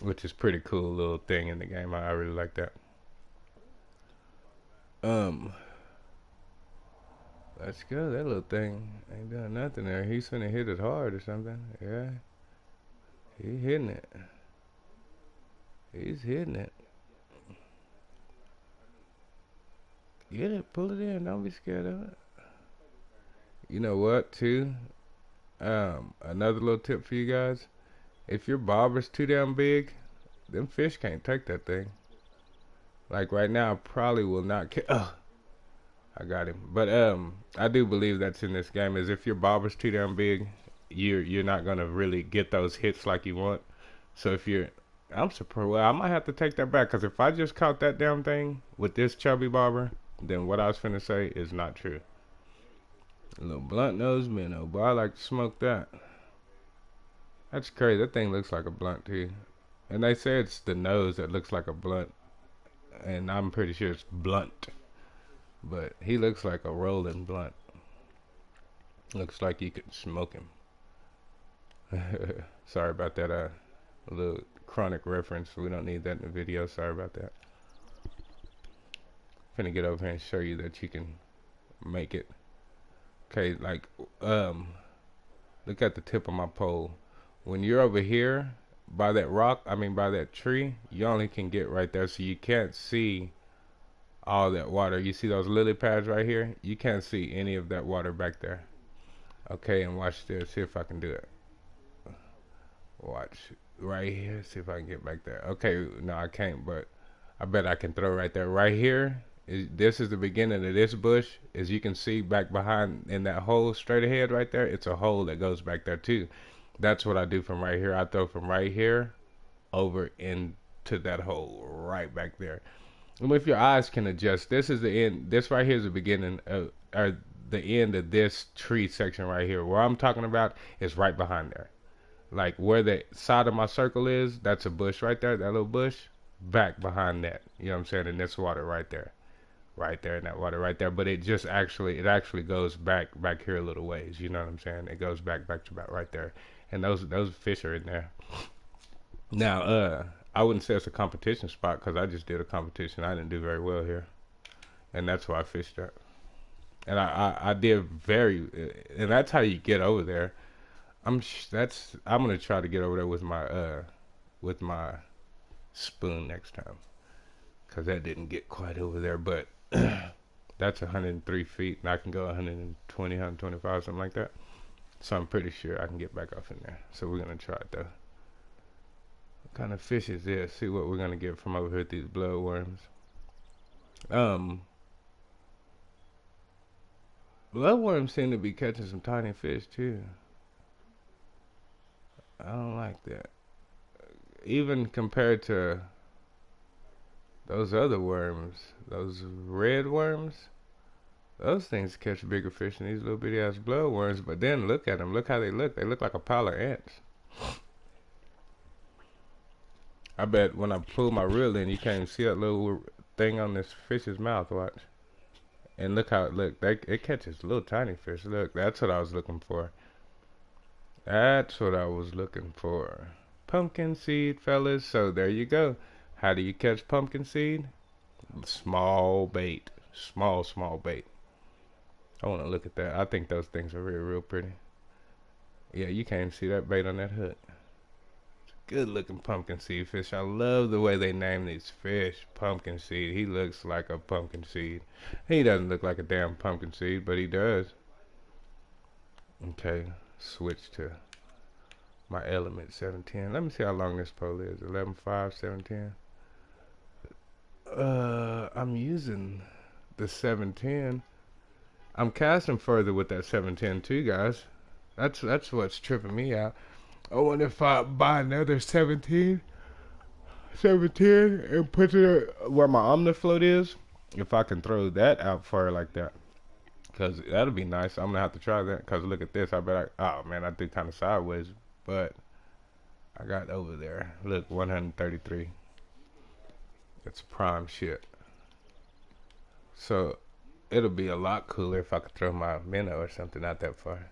which is pretty cool little thing in the game. I really like that. Um, let's go. That little thing ain't doing nothing there. He's gonna hit it hard or something. Yeah, he's hitting it. He's hitting it. Get it, pull it in. Don't be scared of it. You know what, too? Another little tip for you guys. If your bobber's too damn big, them fish can't take that thing. Like right now, I probably will not. I got him. But I do believe that's in this game. Is if your bobber's too damn big, you're not gonna really get those hits like you want. So if you're, I'm surprised. Well, I might have to take that back because if I just caught that damn thing with this chubby bobber, then what I was finna say is not true. A little blunt nose minnow, boy. I like to smoke that. That's crazy. That thing looks like a blunt too. And they say it's the nose that looks like a blunt, and I'm pretty sure it's blunt. But he looks like a rolling blunt. Looks like you could smoke him. Sorry about that. A little chronic reference. We don't need that in the video. Sorry about that. Finna get over here and show you that you can make it. Okay, like look at the tip of my pole. When you're over here by that rock, I mean by that tree, you only can get right there, so you can't see all that water. You see those lily pads right here? You can't see any of that water back there. Okay, and watch this. See if I can do it. Watch right here. See if I can get back there. Okay, no, I can't, but I bet I can throw right there. Right here. This is the beginning of this bush. As you can see back behind in that hole straight ahead right there, it's a hole that goes back there too. That's what I do from right here. I throw from right here over into that hole right back there. And if your eyes can adjust, this is the end. This right here is the beginning of, or the end of this tree section right here. Where I'm talking about is right behind there. Like where the side of my circle is, that's a bush right there, that little bush, back behind that. You know what I'm saying? And this water right there. Right there in that water right there. But it actually goes back here a little ways. You know what I'm saying? It goes back to about right there. And those fish are in there. Now, I wouldn't say it's a competition spot because I just did a competition. I didn't do very well here. And that's why I fished that. And I did and that's how you get over there. I'm gonna try to get over there with my spoon next time, cause that didn't get quite over there. But that's 103 feet, and I can go 120, 125, something like that. So I'm pretty sure I can get back off in there. So we're gonna try it though. What kind of fish is this? See what we're gonna get from over here with these bloodworms. Bloodworms seem to be catching some tiny fish too. I don't like that. Even compared to those other worms, those red worms, those things catch bigger fish than these little bitty ass bloodworms. But then look at them. Look how they look. They look like a pile of ants. I bet when I pull my reel in, you can't even see that little thing on this fish's mouth. Watch. And look how it looks. It catches little tiny fish. Look, that's what I was looking for. That's what I was looking for. Pumpkin seed, fellas. So there you go. How do you catch pumpkin seed? Small bait. Small bait. I want to look at that. I think those things are real pretty. Yeah, you can't even see that bait on that hook. It's a good looking pumpkin seed fish. I love the way they name these fish. Pumpkin seed. He looks like a pumpkin seed. He doesn't look like a damn pumpkin seed, but he does. Okay. Switch to my element 710. Let me see how long this pole is. 11.5, 710. I'm using the 710. I'm casting further with that 710 too, guys. That's what's tripping me out. I wonder if I buy another 710 and put it where my Omnifloat is. If I can throw that out far like that. Because that'll be nice. I'm going to have to try that. Because look at this. Oh, man, I did kind of sideways. But I got over there. Look, 133. It's prime shit. So it'll be a lot cooler if I could throw my minnow or something out that far.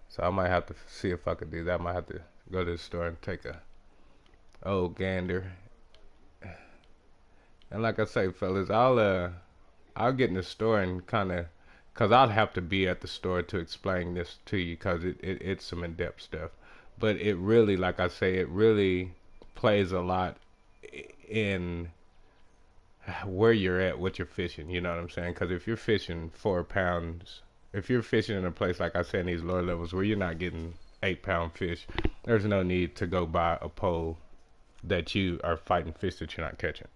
So I might have to see if I could do that. I might have to go to the store and take a old gander. And like I say, fellas, I'll get in the store and kind of, because I'll have to be at the store to explain this to you, because it's some in-depth stuff. But it really, like I say, it really plays a lot in where you're at, what you're fishing. You know what I'm saying? Because if you're fishing 4 pounds, if you're fishing in a place, like I said, in these lower levels where you're not getting 8-pound fish, there's no need to go buy a pole that you are fighting fish that you're not catching.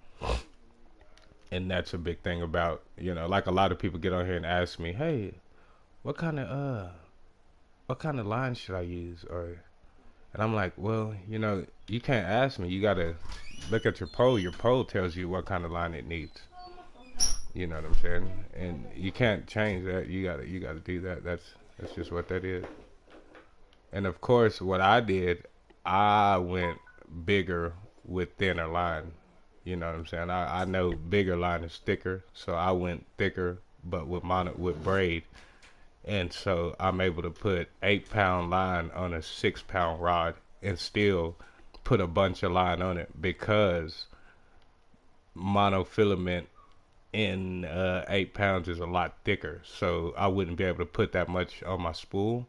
And that's a big thing about, you know, like a lot of people get on here and ask me, hey, what kind of line should I use? And I'm like, well, you know, you can't ask me. You gotta look at your pole. Your pole tells you what kind of line it needs. You know what I'm saying? And you can't change that. You gotta do that. That's just what that is. And of course, what I did, I went bigger with thinner line. You know what I'm saying? I know bigger line is thicker, so I went thicker, but with braid. And so I'm able to put 8-pound line on a 6-pound rod and still put a bunch of line on it, because monofilament in 8 pounds is a lot thicker. So I wouldn't be able to put that much on my spool.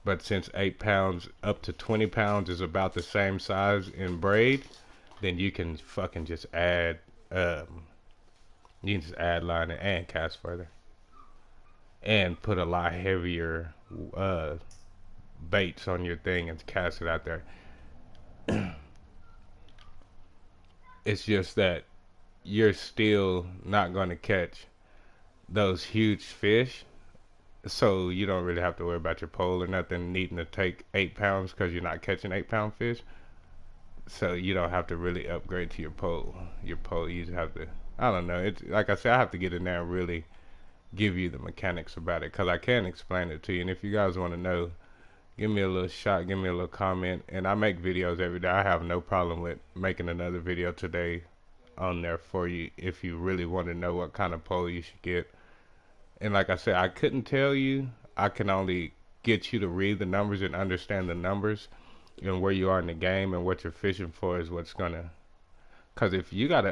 But since 8 pounds up to 20 pounds is about the same size in braid, then you can fucking just add, you can just add line and cast further. And put a lot heavier baits on your thing and cast it out there. It's just that you're still not going to catch those huge fish, so you don't really have to worry about your pole or nothing needing to take 8 pounds, because you're not catching 8-pound fish. So you don't have to really upgrade to your pole. You just have to, I don't know, it's like I said, I have to get in there and really give you the mechanics about it, because I can't explain it to you. And if you guys want to know, give me a little shot, give me a little comment. And I make videos every day. I have no problem with making another video today on there for you if you really want to know what kind of pole you should get. And like I said, I couldn't tell you. I can only get you to read the numbers and understand the numbers and where you are in the game, and what you're fishing for is what's gonna. Cause if you got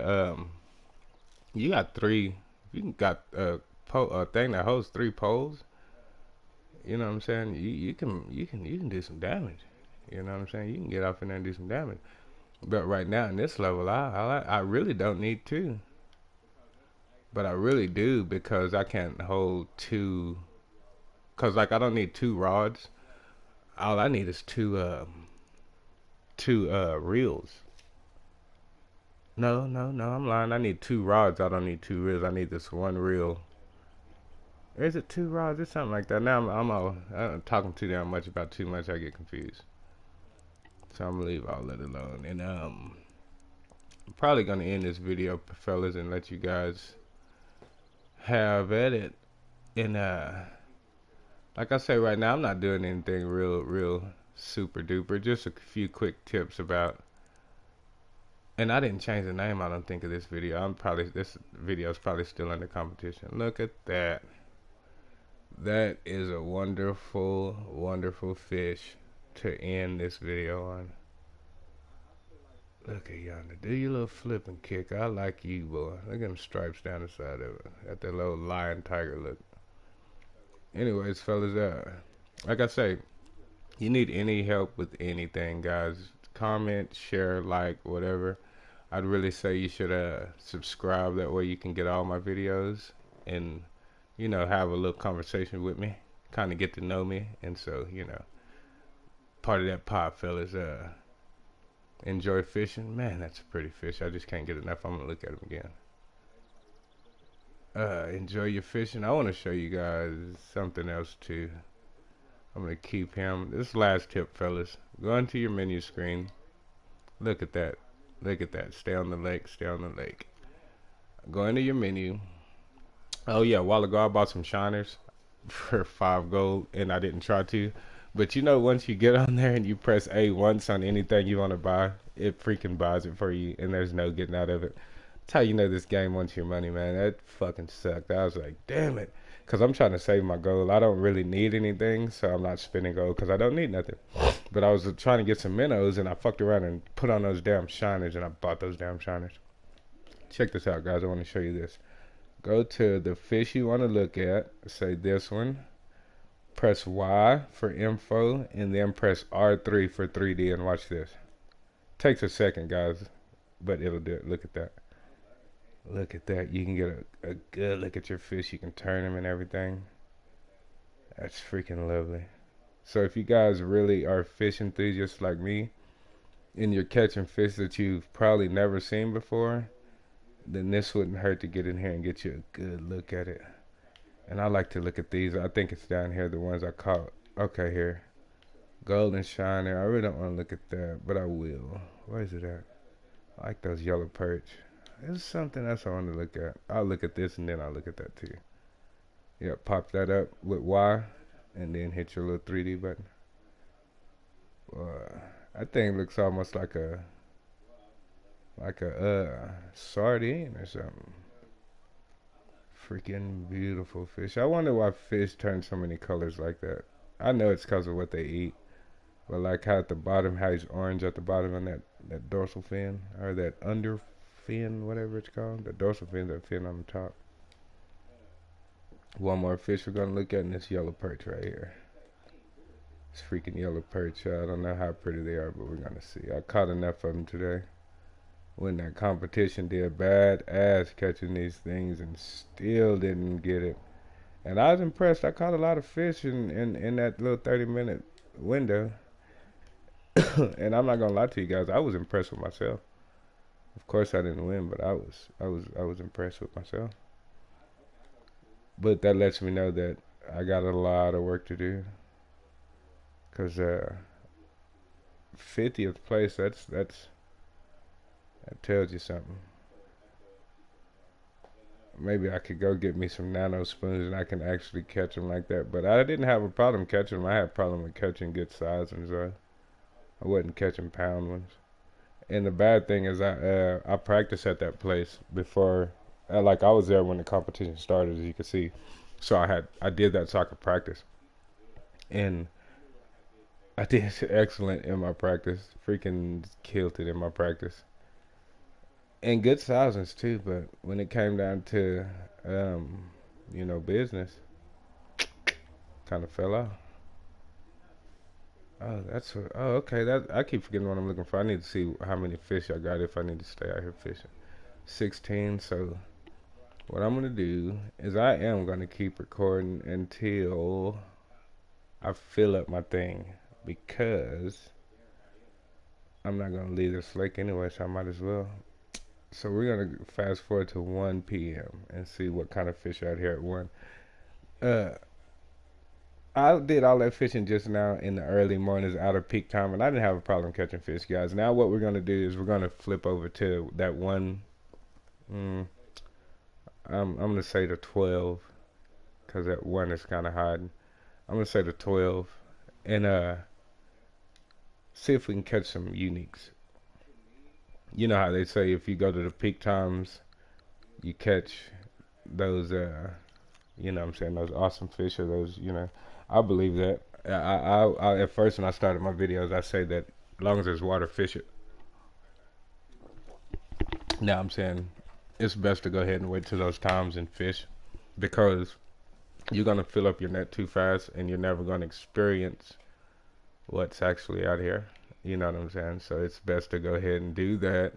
you got three, you got a thing that holds 3 poles. You know what I'm saying? You can do some damage. You know what I'm saying? You can get off in there and do some damage. But right now in this level, I really don't need 2. But I really do, because I can't hold 2. Cause like I don't need 2 rods. All I need is two reels. No, I'm lying. I need 2 rods. I don't need 2 reels. I need this 1 reel. Or is it 2 rods or something like that? Now I'm talking too damn much about too much. I get confused. So I'm gonna leave all that alone. And I'm probably gonna end this video, fellas, and let you guys have at it. And like I say, right now I'm not doing anything real super duper. Just a few quick tips about. And I didn't change the name, I don't think, of this video. This video is probably still under competition. Look at that. That is a wonderful, wonderful fish to end this video on. Look at yonder. Do your little flip and kick. I like you, boy. Look at them stripes down the side of it. Got that little lion tiger look. Anyways, fellas, like I say, you need any help with anything, guys, comment, share, like, whatever. I'd really say you should subscribe. That way you can get all my videos and, you know, have a little conversation with me, kind of get to know me. And so, you know, part of that pop, fellas, enjoy fishing. Man, that's a pretty fish. I just can't get enough. I'm gonna look at him again. Enjoy your fishing. I want to show you guys something else too. I'm gonna keep him. This last tip, fellas. Go into your menu screen. Look at that. Look at that. Stay on the lake. Stay on the lake. Go into your menu. Oh yeah, a while ago I bought some shiners for 5 gold, and I didn't try to. But you know, once you get on there and you press A once on anything you want to buy, it freaking buys it for you, and there's no getting out of it. That's how you know this game wants your money, man. That fucking sucked. I was like, damn it. Because I'm trying to save my gold. I don't really need anything, so I'm not spending gold because I don't need nothing. But I was trying to get some minnows, and I fucked around and put on those damn shiners, and I bought those damn shiners. Check this out, guys. I want to show you this. Go to the fish you want to look at. Say this one. Press Y for info, and then press R3 for 3D, and watch this. Takes a second, guys, but it'll do it. Look at that. Look at that. You can get a good look at your fish. You can turn them and everything. That's freaking lovely. So if you guys really are fish enthusiasts like me, and you're catching fish that you've probably never seen before, then this wouldn't hurt to get in here and get you a good look at it. And I like to look at these. I think it's down here, the ones I caught. Okay, here. Golden shiner. I really don't want to look at that, but I will. Where is it at? I like those yellow perch. There's something else I want to look at. I'll look at this and then I'll look at that too. Yeah, pop that up with Y and then hit your little 3D button. That thing looks almost like a sardine or something. Freaking beautiful fish. I wonder why fish turn so many colors like that. I know it's because of what they eat. But like how at the bottom, how he's orange at the bottom on that dorsal fin, or that under fin, whatever it's called. The dorsal fin, that fin on the top. One more fish we're gonna look at, and this yellow perch right here. It's freaking yellow perch. I don't know how pretty they are, but we're gonna see. I caught enough of them today. When that competition did bad ass catching these things and still didn't get it. And I was impressed. I caught a lot of fish in that little 30-minute window. And I'm not gonna lie to you guys, I was impressed with myself. Of course I didn't win, but I was impressed with myself. But that lets me know that I got a lot of work to do. Cause 50th place, that tells you something. Maybe I could go get me some nano spoons and I can actually catch them like that. But I didn't have a problem catching them. I had a problem with catching good size ones. I wasn't catching pound ones. And the bad thing is I practiced at that place before. Like I was there when the competition started, as you can see. So I did that so I could practice. And I did excellent in my practice. Freaking killed it in my practice. And good sizings too, but when it came down to business, kind of fell off. Oh, that's what. Oh, okay. That I keep forgetting what I'm looking for. I need to see how many fish I got if I need to stay out here fishing. 16. So what I'm gonna do is I am gonna keep recording until I fill up my thing because I'm not gonna leave this lake anyway, so I might as well. So we're gonna fast forward to 1 p.m. and see what kind of fish out here at 1. Uh, I did all that fishing just now in the early mornings out of peak time, and I didn't have a problem catching fish, guys. Now what we're gonna do is we're gonna flip over to that one. I'm gonna say the 12, cause that 1 is kind of hiding. I'm gonna say the 12, and see if we can catch some uniques. You know how they say if you go to the peak times, you catch those you know what I'm saying, those awesome fish or those. I believe that. I at first when I started my videos, I say that as long as there's water, fish it. Now I'm saying it's best to go ahead and wait till those times and fish because you're gonna fill up your net too fast and you're never gonna experience what's actually out here. You know what I'm saying? So it's best to go ahead and do that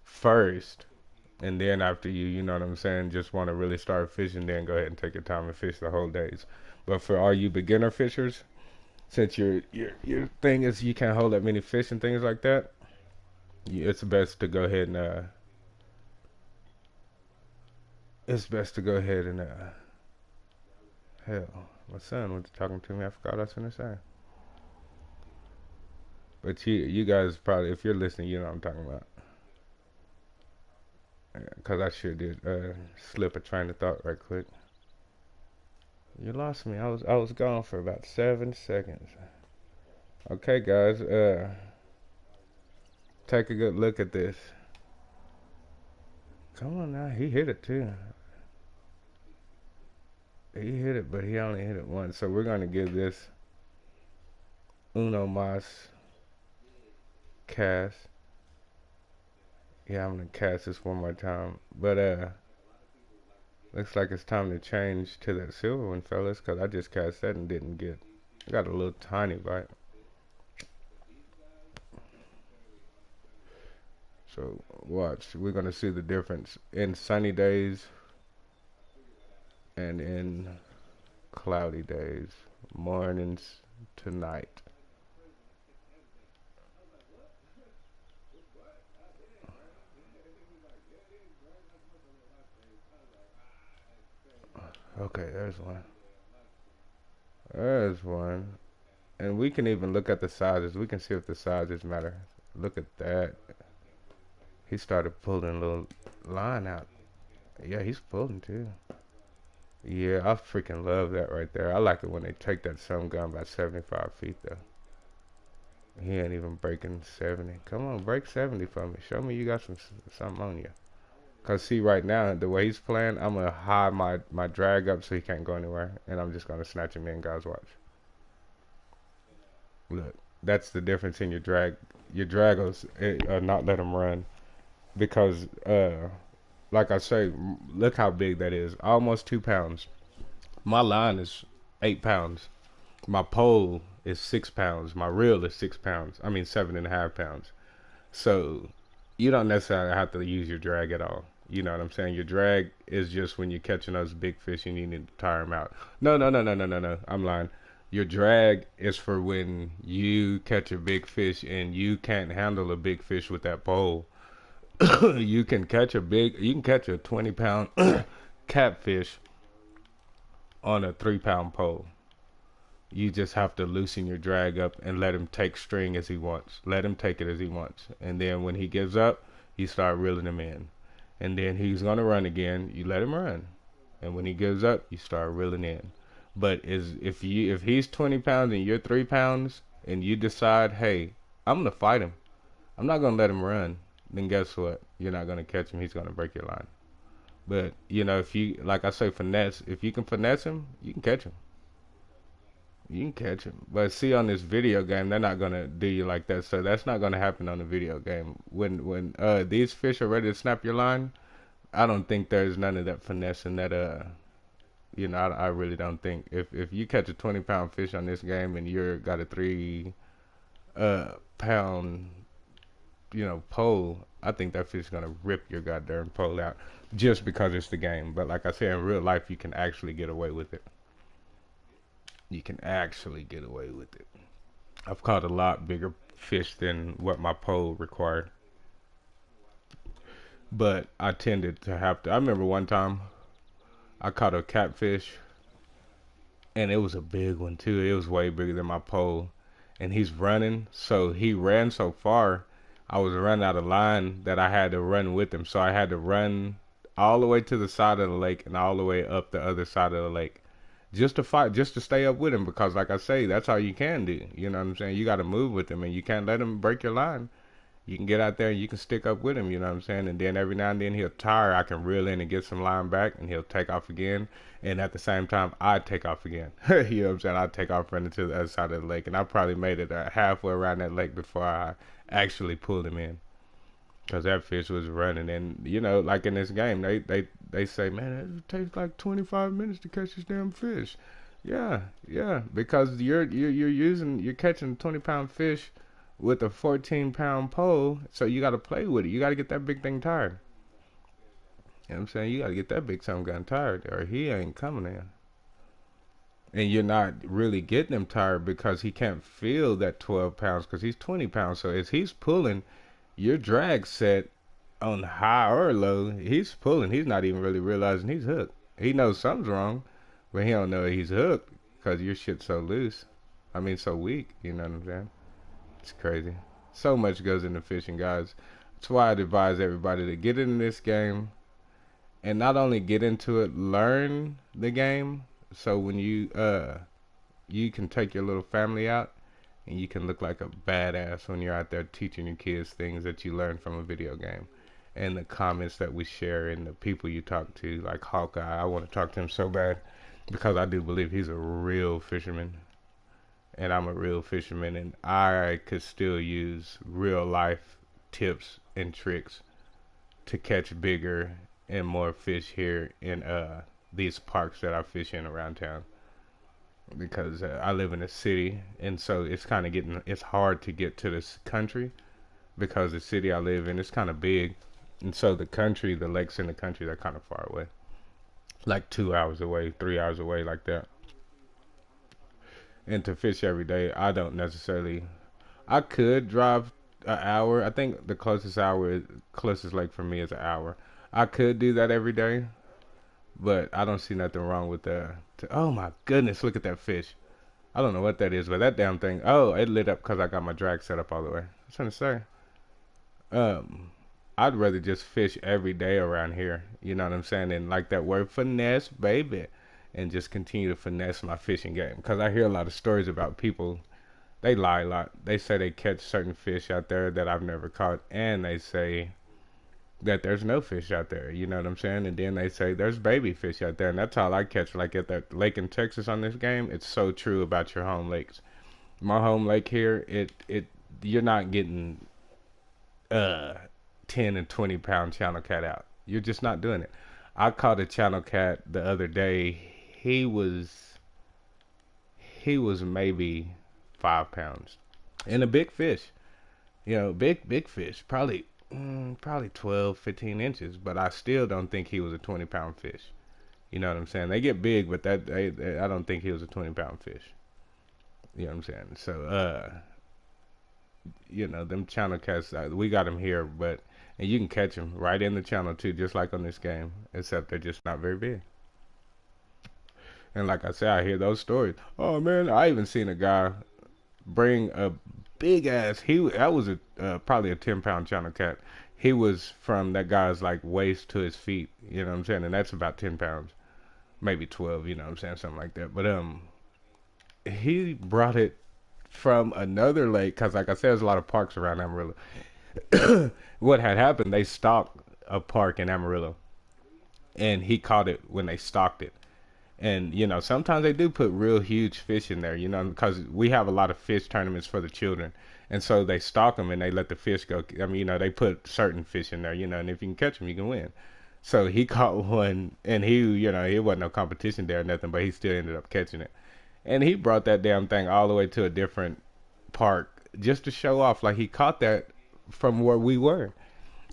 first. And then after you know what I'm saying, just want to really start fishing, then go ahead and take your time and fish the whole days. But for all you beginner fishers, since your thing is you can't hold that many fish and things like that, it's best to go ahead and hell, my son was talking to me. I forgot what I was gonna say. But you guys probably, if you're listening, you know what I'm talking about. Because I sure did slip a train of thought right quick. You lost me. I was gone for about 7 seconds. Okay, guys. Take a good look at this. Come on now. He hit it too. He hit it, but he only hit it once. So we're going to give this Uno Mas cast. Yeah, I'm gonna cast this one more time. But looks like it's time to change to that silver one, fellas, cause I just cast that and didn't get. Got a little tiny bite. So watch, we're gonna see the difference in sunny days and in cloudy days. mornings to night. Okay, there's one. There's one. And we can even look at the sizes. We can see if the sizes matter. Look at that. He started pulling a little line out. Yeah, he's pulling too. Yeah, I freaking love that right there. I like it when they take that some gun by 75 feet though. He ain't even breaking 70. Come on, break 70 for me. Show me you got something on you. Cause see right now the way he's playing, I'm gonna hide my drag up so he can't go anywhere, and I'm just gonna snatch him in. Guys, watch. Look, that's the difference in your drag. Your draggers not let him run because like I say, look how big that is. Almost 2 pounds. My line is 8 pounds. My pole is 6 pounds. My reel is 6 pounds. I mean 7.5 pounds. So you don't necessarily have to use your drag at all. You know what I'm saying? Your drag is just when you're catching those big fish and you need to tire them out. No, no, no, no, no, no, no. I'm lying. Your drag is for when you catch a big fish and you can't handle a big fish with that pole. You can catch a 20 pound catfish on a 3 pound pole. You just have to loosen your drag up and let him take string as he wants. Let him take it as he wants. And then when he gives up, you start reeling him in. And then he's gonna run again. You let him run. And when he gives up, you start reeling in. But if he's 20 pounds and you're 3 pounds and you decide, hey, I'm gonna fight him. I'm not gonna let him run. Then guess what? You're not gonna catch him. He's gonna break your line. But you know, if you, like I say, finesse. If you can finesse him, you can catch him. You can catch him. But see, on this video game, they're not gonna do you like that. So that's not gonna happen on the video game. When these fish are ready to snap your line, I don't think there's none of that finesse and that you know, I really don't think if you catch a 20 pound fish on this game and you're got a 3 pound pole, I think that fish is gonna rip your goddamn pole out just because it's the game. But like I said, in real life, you can actually get away with it. You can actually get away with it. I've caught a lot bigger fish than what my pole required, but I tended to have to. I remember one time I caught a catfish, and it was a big one too. It was way bigger than my pole, and he's running. So he ran so far, I was running out of line that I had to run with him. So I had to run all the way to the side of the lake and all the way up the other side of the lake just to fight, just to stay up with him. Because like I say, that's all you can do. You know what I'm saying? You got to move with him, and you can't let him break your line. You can get out there and you can stick up with him, you know what I'm saying? And then every now and then he'll tire. I can reel in and get some line back, and he'll take off again. And at the same time, I take off again. You know what I'm saying? I take off running to the other side of the lake. And I probably made it halfway around that lake before I actually pulled him in. Because that fish was running. And, you know, like in this game, they say, man, it takes like 25 minutes to catch this damn fish. Yeah, yeah. Because you're catching a 20-pound fish with a 14-pound pole, so you got to play with it. You got to get that big thing tired. You know what I'm saying? You got to get that big some gun tired, or he ain't coming in. And you're not really getting him tired because he can't feel that 12 pounds because he's 20 pounds. So as he's pulling, your drag set on high or low, he's pulling. He's not even really realizing he's hooked. He knows something's wrong, but he don't know he's hooked because your shit's so loose. I mean, so weak. You know what I'm saying? It's crazy. So much goes into fishing, guys. That's why I'd advise everybody to get into this game and not only get into it, learn the game. So when you can take your little family out and you can look like a badass when you're out there teaching your kids things that you learned from a video game. And the comments that we share and the people you talk to, like Hawkeye, I want to talk to him so bad because I do believe he's a real fisherman. And I'm a real fisherman, and I could still use real life tips and tricks to catch bigger and more fish here in these parks that I fish in around town. Because I live in a city, and so it's hard to get to this country because the city I live in is kind of big, and so the lakes in the country, they're kind of far away, like 2 hours away, 3 hours away, like that. And to fish every day, I don't necessarily. I could drive an hour. I think the closest lake for me is an hour. I could do that every day, but I don't see nothing wrong with that. Oh my goodness, look at that fish. I don't know what that is, but that damn thing. Oh, it lit up because I got my drag set up all the way. I was trying to say. Um, I'd rather just fish every day around here. You know what I'm saying? And like that word finesse, baby. And just continue to finesse my fishing game. Because I hear a lot of stories about people, they lie a lot. They say they catch certain fish out there that I've never caught. And they say that there's no fish out there. You know what I'm saying? And then they say there's baby fish out there. And that's all I catch. Like at that lake in Texas on this game, it's so true about your home lakes. My home lake here, you're not getting uh 10 and 20 pound channel cat out. You're just not doing it. I caught a channel cat the other day. He was he was maybe 5 pounds and a big fish. You know, big fish, probably 12, 15 inches. But I still don't think he was a 20-pound fish. You know what I'm saying? They get big, but I don't think he was a 20-pound fish. You know what I'm saying? So them channel cats, we got them here, but and you can catch them right in the channel too, just like on this game, except they're just not very big. And like I said, I hear those stories. Oh man, I even seen a guy bring a big ass. That was a probably a 10-pound channel cat. He was from that guy's like waist to his feet. You know what I'm saying? And that's about 10 pounds, maybe 12. You know what I'm saying? Something like that. But he brought it from another lake because, like I said, there's a lot of parks around Amarillo. What had happened? They stocked a park in Amarillo, and he caught it when they stocked it. And sometimes they do put real huge fish in there. Because we have a lot of fish tournaments for the children, and so they stock them and they let the fish go. I mean, they put certain fish in there. And if you can catch them, you can win. So he caught one, and it wasn't no competition there or nothing, but he still ended up catching it. And he brought that damn thing all the way to a different park just to show off. Like he caught that from where we were.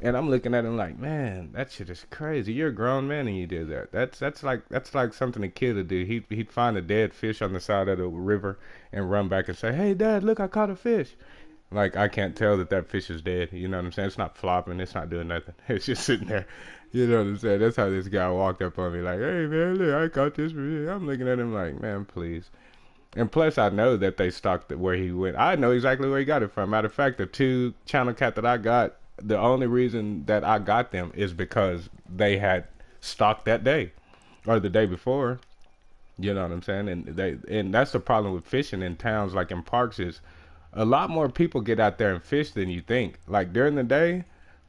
And I'm looking at him like, man, that shit is crazy. You're a grown man and you did that. That's like something a kid would do. He'd find a dead fish on the side of the river and run back and say, "Hey, Dad, look, I caught a fish." Like I can't tell that fish is dead. You know what I'm saying? It's not flopping. It's not doing nothing. It's just sitting there. You know what I'm saying? That's how this guy walked up on me like, "Hey, man, look, I caught this fish." I'm looking at him like, man, please. And plus, I know that they stocked it where he went. I know exactly where he got it from. Matter of fact, the two channel cat that I got, the only reason that I got them is because they had stocked that day or the day before. You know what I'm saying? And that's the problem with fishing in towns like in parks is a lot more people get out there and fish than you think. Like during the day,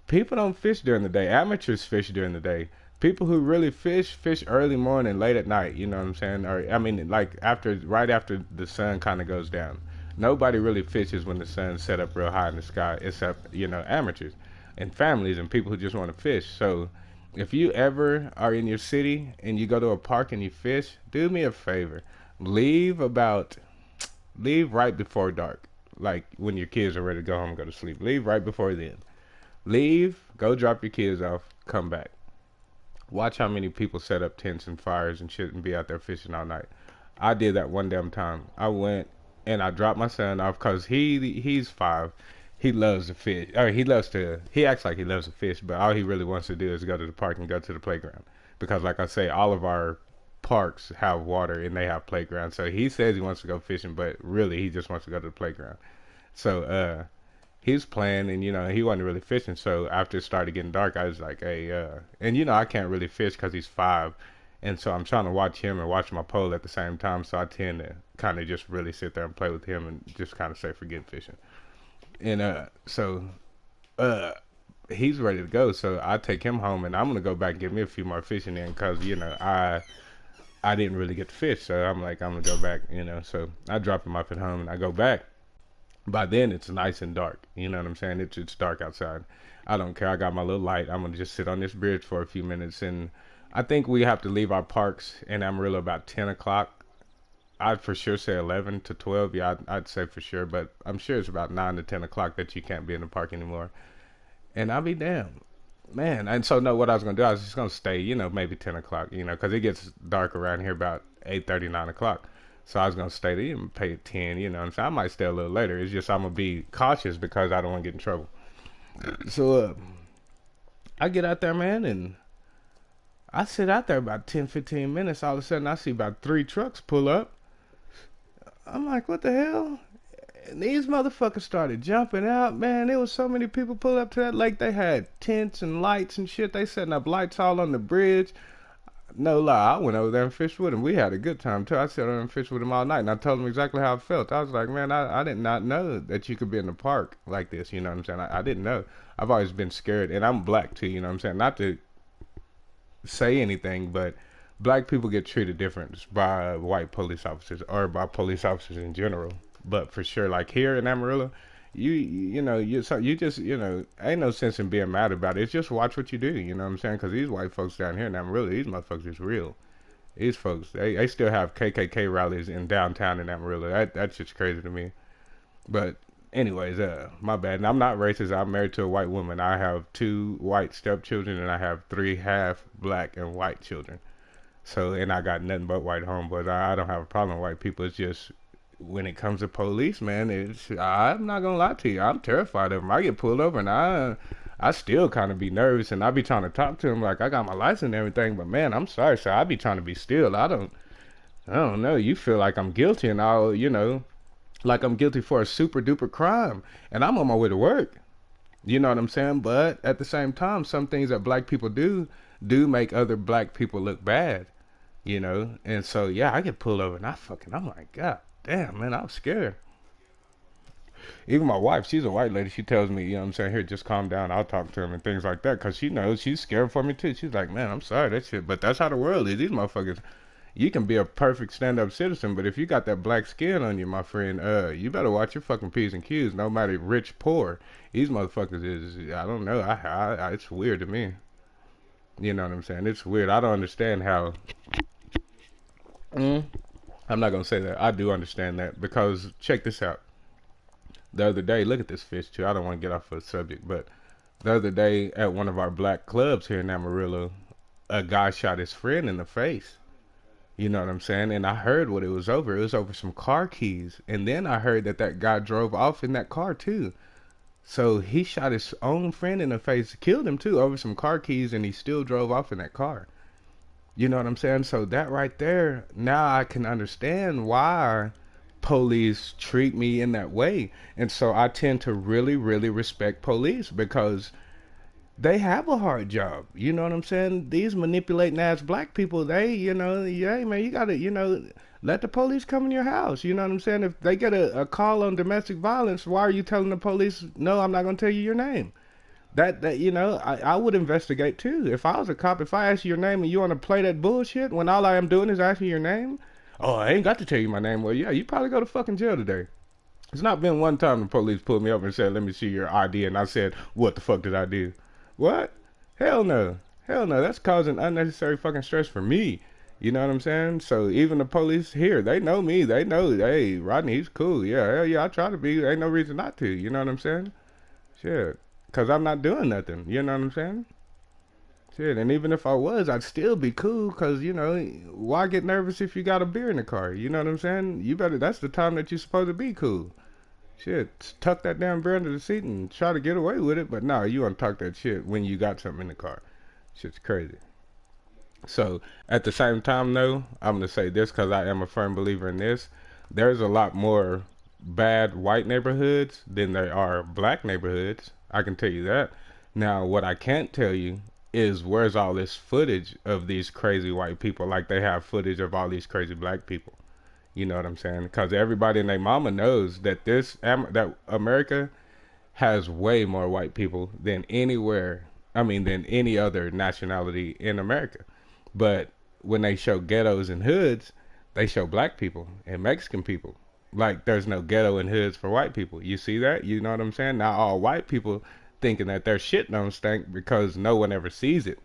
people don't fish during the day. Amateurs fish during the day. People who really fish early morning, late at night. You know what I'm saying? Or I mean, like right after the sun kind of goes down. Nobody really fishes when the sun's set up real high in the sky, except amateurs and families and people who just want to fish. So, if you ever are in your city and you go to a park and you fish, do me a favor, leave right before dark. Like when your kids are ready to go home and go to sleep, leave right before then. Leave, go drop your kids off, come back. Watch how many people set up tents and fires and shit and be out there fishing all night. I did that one damn time. I went and I dropped my son off because he's 5. He loves to fish. Or he acts like he loves to fish, but all he really wants to do is go to the park and go to the playground. Because like I say, all of our parks have water and they have playgrounds. So he says he wants to go fishing, but really he just wants to go to the playground. So he's playing and he wasn't really fishing. So after it started getting dark, I was like, hey, and I can't really fish because he's 5. And so I'm trying to watch him and watch my pole at the same time. So I tend to kind of just really sit there and play with him and just kind of say, forget fishing. And so he's ready to go. So I take him home and I'm going to go back and get me a few more fishing in because, I didn't really get to fish. So I'm like, I'm going to go back, So I drop him off at home and I go back. By then it's nice and dark. You know what I'm saying? It's dark outside. I don't care. I got my little light. I'm going to just sit on this bridge for a few minutes. And I think we have to leave our parks in Amarillo about 10 o'clock. I'd for sure say 11 to 12. Yeah, I'd say for sure. But I'm sure it's about 9 to 10 o'clock that you can't be in the park anymore. And I'll be damned. Man, and so no, what I was going to do, I was just going to stay, maybe 10 o'clock, because it gets dark around here about 8:30, 9 o'clock. So I was gonna stay there and pay 10. You know what I'm saying? I might stay a little later. It's just I'm gonna be cautious because I don't want to get in trouble. So I get out there, man, and I sit out there about 10, 15 minutes. All of a sudden, I see about 3 trucks pull up. I'm like, what the hell? And these motherfuckers started jumping out, man. There was so many people pull up to that lake. They had tents and lights and shit. They setting up lights all on the bridge. No lie, I went over there and fished with him. We had a good time too. I sat over and fished with him all night, and I told him exactly how I felt. I was like, man, I did not know that you could be in the park like this. You know what I'm saying? I didn't know. I've always been scared, and I'm black too. You know what I'm saying? Not to say anything, but black people get treated different by white police officers or by police officers in general. But for sure, like here in Amarillo, you know you just ain't no sense in being mad about it. It's just watch what you do. You know what I'm saying? Because these white folks down here in Amarillo, these motherfuckers is real. These folks, they still have KKK rallies in downtown in Amarillo. That's just crazy to me. But anyways, my bad. And I'm not racist. I'm married to a white woman. I have 2 white stepchildren, and I have 3 half black and white children. So, and I got nothing but white homeboys. I don't have a problem with white people. It's just when it comes to police, man, I'm not gonna lie to you. I'm terrified of them. I get pulled over, and I still kind of be nervous, and I be trying to talk to them like I got my license and everything. But man, I'm sorry, sir. I be trying to be still. I don't know. You feel like I'm guilty, and like I'm guilty for a super duper crime, and I'm on my way to work. You know what I'm saying? But at the same time, some things that black people do make other black people look bad. And so yeah, I get pulled over, and I'm like, God damn, man, I was scared. Even my wife, she's a white lady, she tells me, you know what I'm saying, here, just calm down, I'll talk to him and things like that, because she knows she's scared for me too. She's like, man, I'm sorry, that shit, but that's how the world is. These motherfuckers, you can be a perfect stand-up citizen, but if you got that black skin on you, my friend, you better watch your fucking P's and Q's, no matter rich, poor. These motherfuckers is, I don't know, it's weird to me. You know what I'm saying? It's weird. I don't understand how. I'm not gonna say that. I do understand that, because check this out. The other day, look at this fish too. I don't want to get off of the subject, but the other day at one of our black clubs here in Amarillo, a guy shot his friend in the face. You know what I'm saying? And I heard what it was over. It was over some car keys. And then I heard that guy drove off in that car too. So he shot his own friend in the face, killed him too, over some car keys, and he still drove off in that car. You know what I'm saying? So that right there, now I can understand why police treat me in that way. And so I tend to really, really respect police, because they have a hard job. You know what I'm saying? These manipulating ass black people, yeah, man, you gotta, let the police come in your house. You know what I'm saying? If they get a call on domestic violence, why are you telling the police, no, I'm not gonna tell you your name? I would investigate too. If I was a cop, if I ask you your name and you want to play that bullshit when all I am doing is asking your name, oh, I ain't got to tell you my name. Well, yeah, you probably go to fucking jail today. It's not been one time the police pulled me over and said, let me see your ID, and I said, what the fuck did I do? What? Hell no. Hell no. That's causing unnecessary fucking stress for me. You know what I'm saying? So even the police here, they know me. They know, hey, Rodney, he's cool. Yeah, hell yeah, I try to be. Ain't no reason not to. You know what I'm saying? Shit. Because I'm not doing nothing. You know what I'm saying? Shit. And even if I was, I'd still be cool, because, why get nervous if you got a beer in the car? You know what I'm saying? That's the time that you're supposed to be cool. Shit, tuck that damn beer under the seat and try to get away with it. But no, you want to talk that shit when you got something in the car. Shit's crazy. So, at the same time, though, I'm going to say this, because I am a firm believer in this. There's a lot more bad white neighborhoods than there are black neighborhoods. I can tell you that. Now, what I can't tell you is where's all this footage of these crazy white people, like they have footage of all these crazy black people. You know what I'm saying? Because everybody and their mama knows that that America has way more white people than than any other nationality in America. But when they show ghettos and hoods, they show black people and Mexican people. Like, there's no ghetto and hoods for white people. You see that? You know what I'm saying? Now all white people thinking that their shit don't stink because no one ever sees it.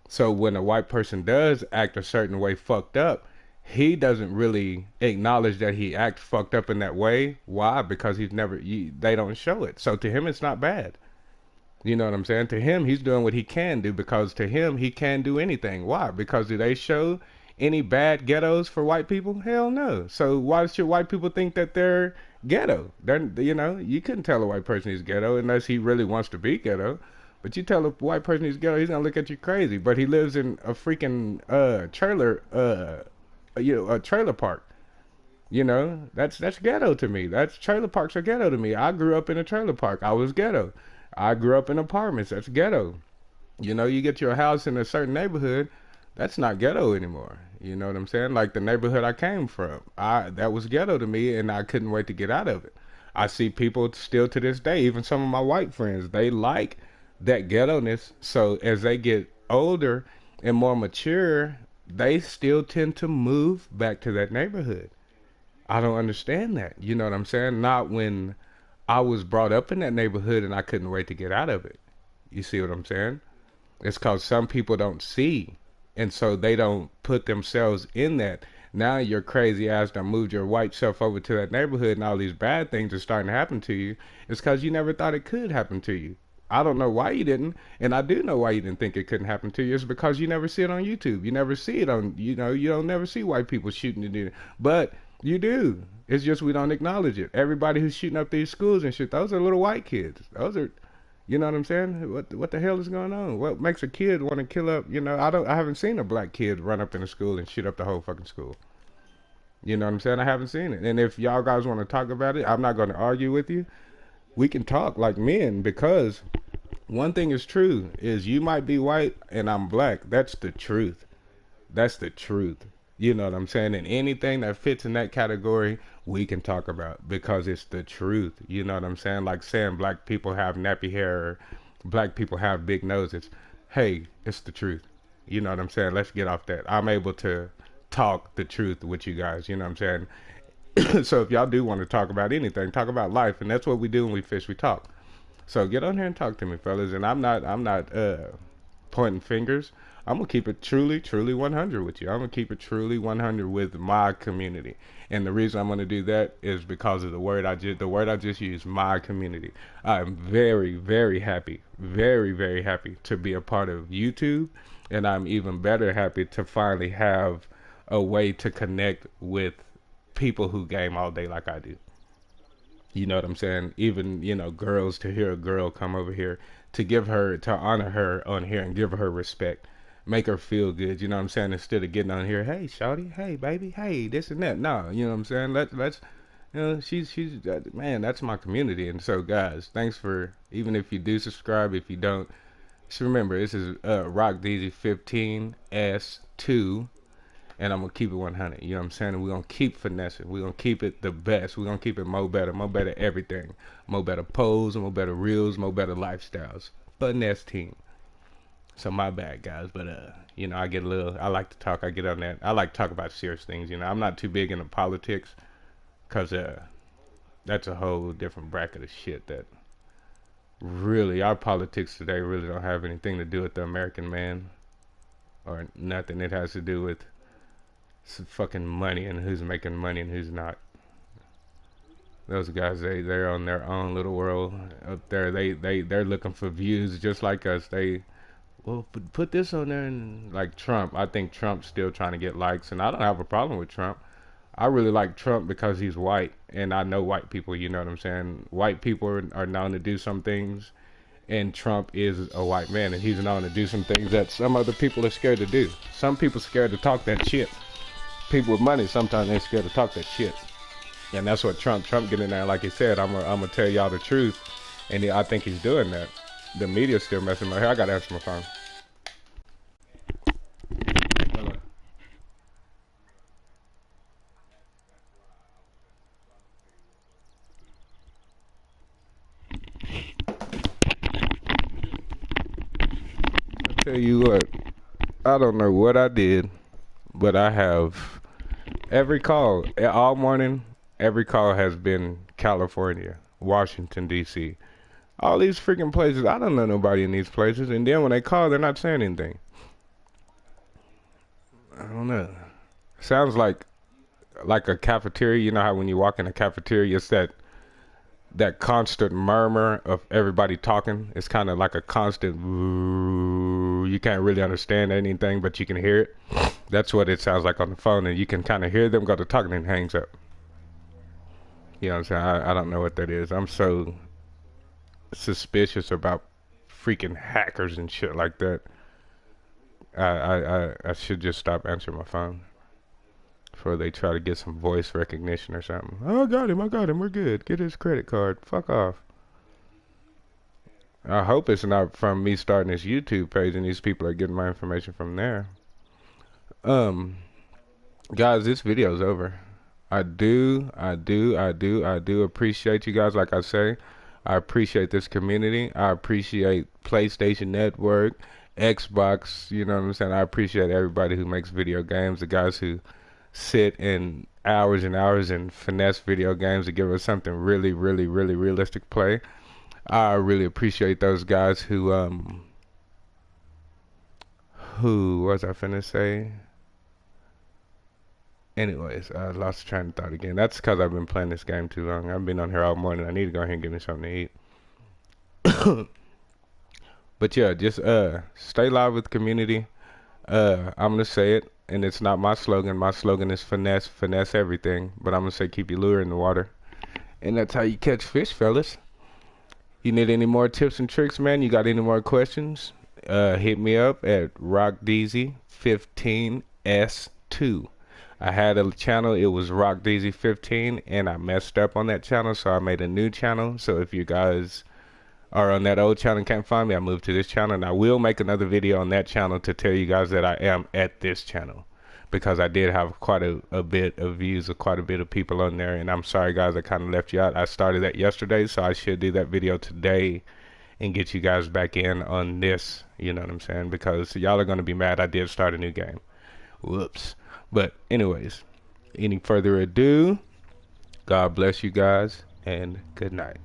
So when a white person does act a certain way fucked up, he doesn't really acknowledge that he acts fucked up in that way. Why? Because they don't show it. So to him, it's not bad. You know what I'm saying? To him, he's doing what he can do, because to him, he can do anything. Why? Because do they show any bad ghettos for white people? Hell no. So why should white people think that they're ghetto? They're, you know, you couldn't tell a white person he's ghetto unless he really wants to be ghetto. But you tell a white person he's ghetto, he's gonna look at you crazy. But he lives in a freaking trailer, a trailer park. You know, that's ghetto to me. That's trailer parks are ghetto to me. I grew up in a trailer park. I was ghetto. I grew up in apartments. That's ghetto. You know, you get your house in a certain neighborhood, that's not ghetto anymore. You know what I'm saying? Like the neighborhood I came from, I that was ghetto to me, and I couldn't wait to get out of it. I see people still to this day, even some of my white friends, they like that ghetto-ness. So as they get older and more mature, they still tend to move back to that neighborhood. I don't understand that. You know what I'm saying? Not when I was brought up in that neighborhood and I couldn't wait to get out of it. You see what I'm saying? It's because some people don't see, and so they don't put themselves in that. Now your crazy ass done moved your white self over to that neighborhood, and all these bad things are starting to happen to you. It's because you never thought it could happen to you. I don't know why you didn't, and I do know why you didn't think it couldn't happen to you. It's because you never see it on YouTube. You never see it on, you know, you don't never see white people shooting it. But you do. It's just we don't acknowledge it. Everybody who's shooting up these schools and shit, those are little white kids. Those are, you know what I'm saying? What the hell is going on? What makes a kid want to kill up? You know, I haven't seen a black kid run up in a school and shoot up the whole fucking school. You know what I'm saying? I haven't seen it. And if y'all guys want to talk about it, I'm not going to argue with you. We can talk like men, because one thing is true is you might be white and I'm black. That's the truth. That's the truth. You know what I'm saying? And anything that fits in that category, we can talk about because it's the truth. You know what I'm saying? Like saying black people have nappy hair, or black people have big noses. Hey, it's the truth. You know what I'm saying? Let's get off that. I'm able to talk the truth with you guys. You know what I'm saying? So if y'all do want to talk about anything, talk about life, and that's what we do when we fish. We talk. So get on here and talk to me, fellas. And I'm not pointing fingers. I'm gonna keep it truly 100 with you. I'm gonna keep it truly 100 with my community. And the reason I'm gonna do that is because of the word I just used, my community. I'm very happy, very happy to be a part of YouTube, and I'm even better happy to finally have a way to connect with people who game all day like I do. You know what I'm saying? Even, you know, girls, to hear a girl come over here, to honor her on here and give her respect, make her feel good. You know what I'm saying? Instead of getting on here, hey, shawty, hey, baby, hey, this and that. No, you know what I'm saying? Let's, you know, she's, man, that's my community. And so, guys, thanks for, even if you do subscribe, if you don't, just remember, this is Roccdeezy15s2. And I'm gonna keep it 100. You know what I'm saying? And we're gonna keep finessing. We're gonna keep it the best. We're gonna keep it more better everything. More better pose, more better reels, more better lifestyles. Finesse team. So my bad, guys. But you know, I like to talk. I get on that. I like to talk about serious things. You know, I'm not too big into politics, cause that's a whole different bracket of shit. That really, our politics today really don't have anything to do with the American man, or nothing. It has to do with fucking money and who's making money and who's not. Those guys, they're on their own little world up there. They're looking for views just like us. Well, put this on there. And like Trump, I think Trump's still trying to get likes, and I don't have a problem with Trump. I really like Trump because he's white, and I know white people. You know what I'm saying? White people are known to do some things, and Trump is a white man, and he's known to do some things that some other people are scared to do. Some people scared to talk that shit. People with money, sometimes they're scared to talk that shit. And that's what Trump get in there. Like he said, I'm gonna tell y'all the truth. And I think he's doing that. The media's still messing with me. I gotta answer my phone. I tell you what, I don't know what I did, but I have every call, all morning, every call has been California, Washington, D.C. All these freaking places. I don't know nobody in these places. And then when they call, they're not saying anything. I don't know. Sounds like a cafeteria. You know how when you walk in a cafeteria, it's that that constant murmur of everybody talking. It's kind of like a constant. You can't really understand anything, but you can hear it. That's what it sounds like on the phone, and you can kind of hear them go to talking and it hangs up. You know what I'm saying? I don't know what that is. I'm so suspicious about freaking hackers and shit like that. I should just stop answering my phone before they try to get some voice recognition or something. Oh, I got him, we're good. Get his credit card. Fuck off. I hope it's not from me starting this YouTube page and these people are getting my information from there. Guys, this video's over. I do appreciate you guys. Like I say, I appreciate this community. I appreciate PlayStation Network, Xbox, you know what I'm saying? I appreciate everybody who makes video games, the guys who sit in hours and hours and finesse video games to give us something really realistic to play. I really appreciate those guys who what was I finna say? Anyways, I lost the train of thought again. That's because I've been playing this game too long. I've been on here all morning. I need to go ahead and get me something to eat. But yeah, just stay live with the community. I'm gonna say it, and it's not my slogan. My slogan is finesse everything. But I'm gonna say keep your lure in the water, and that's how you catch fish, fellas. You need any more tips and tricks, man? You got any more questions? Hit me up at Roccdeezy15s2. I had a channel, it was Roccdeezy15, and I messed up on that channel, so I made a new channel. So if you guys are on that old channel and can't find me, I moved to this channel, and I will make another video on that channel to tell you guys that I am at this channel, because I did have quite a bit of views of quite a bit of people on there. And I'm sorry guys, I kind of left you out. I started that yesterday, so I should do that video today and get you guys back in on this, you know what I'm saying, because y'all are going to be mad I did start a new game. Whoops. But anyways, any further ado, God bless you guys and good night.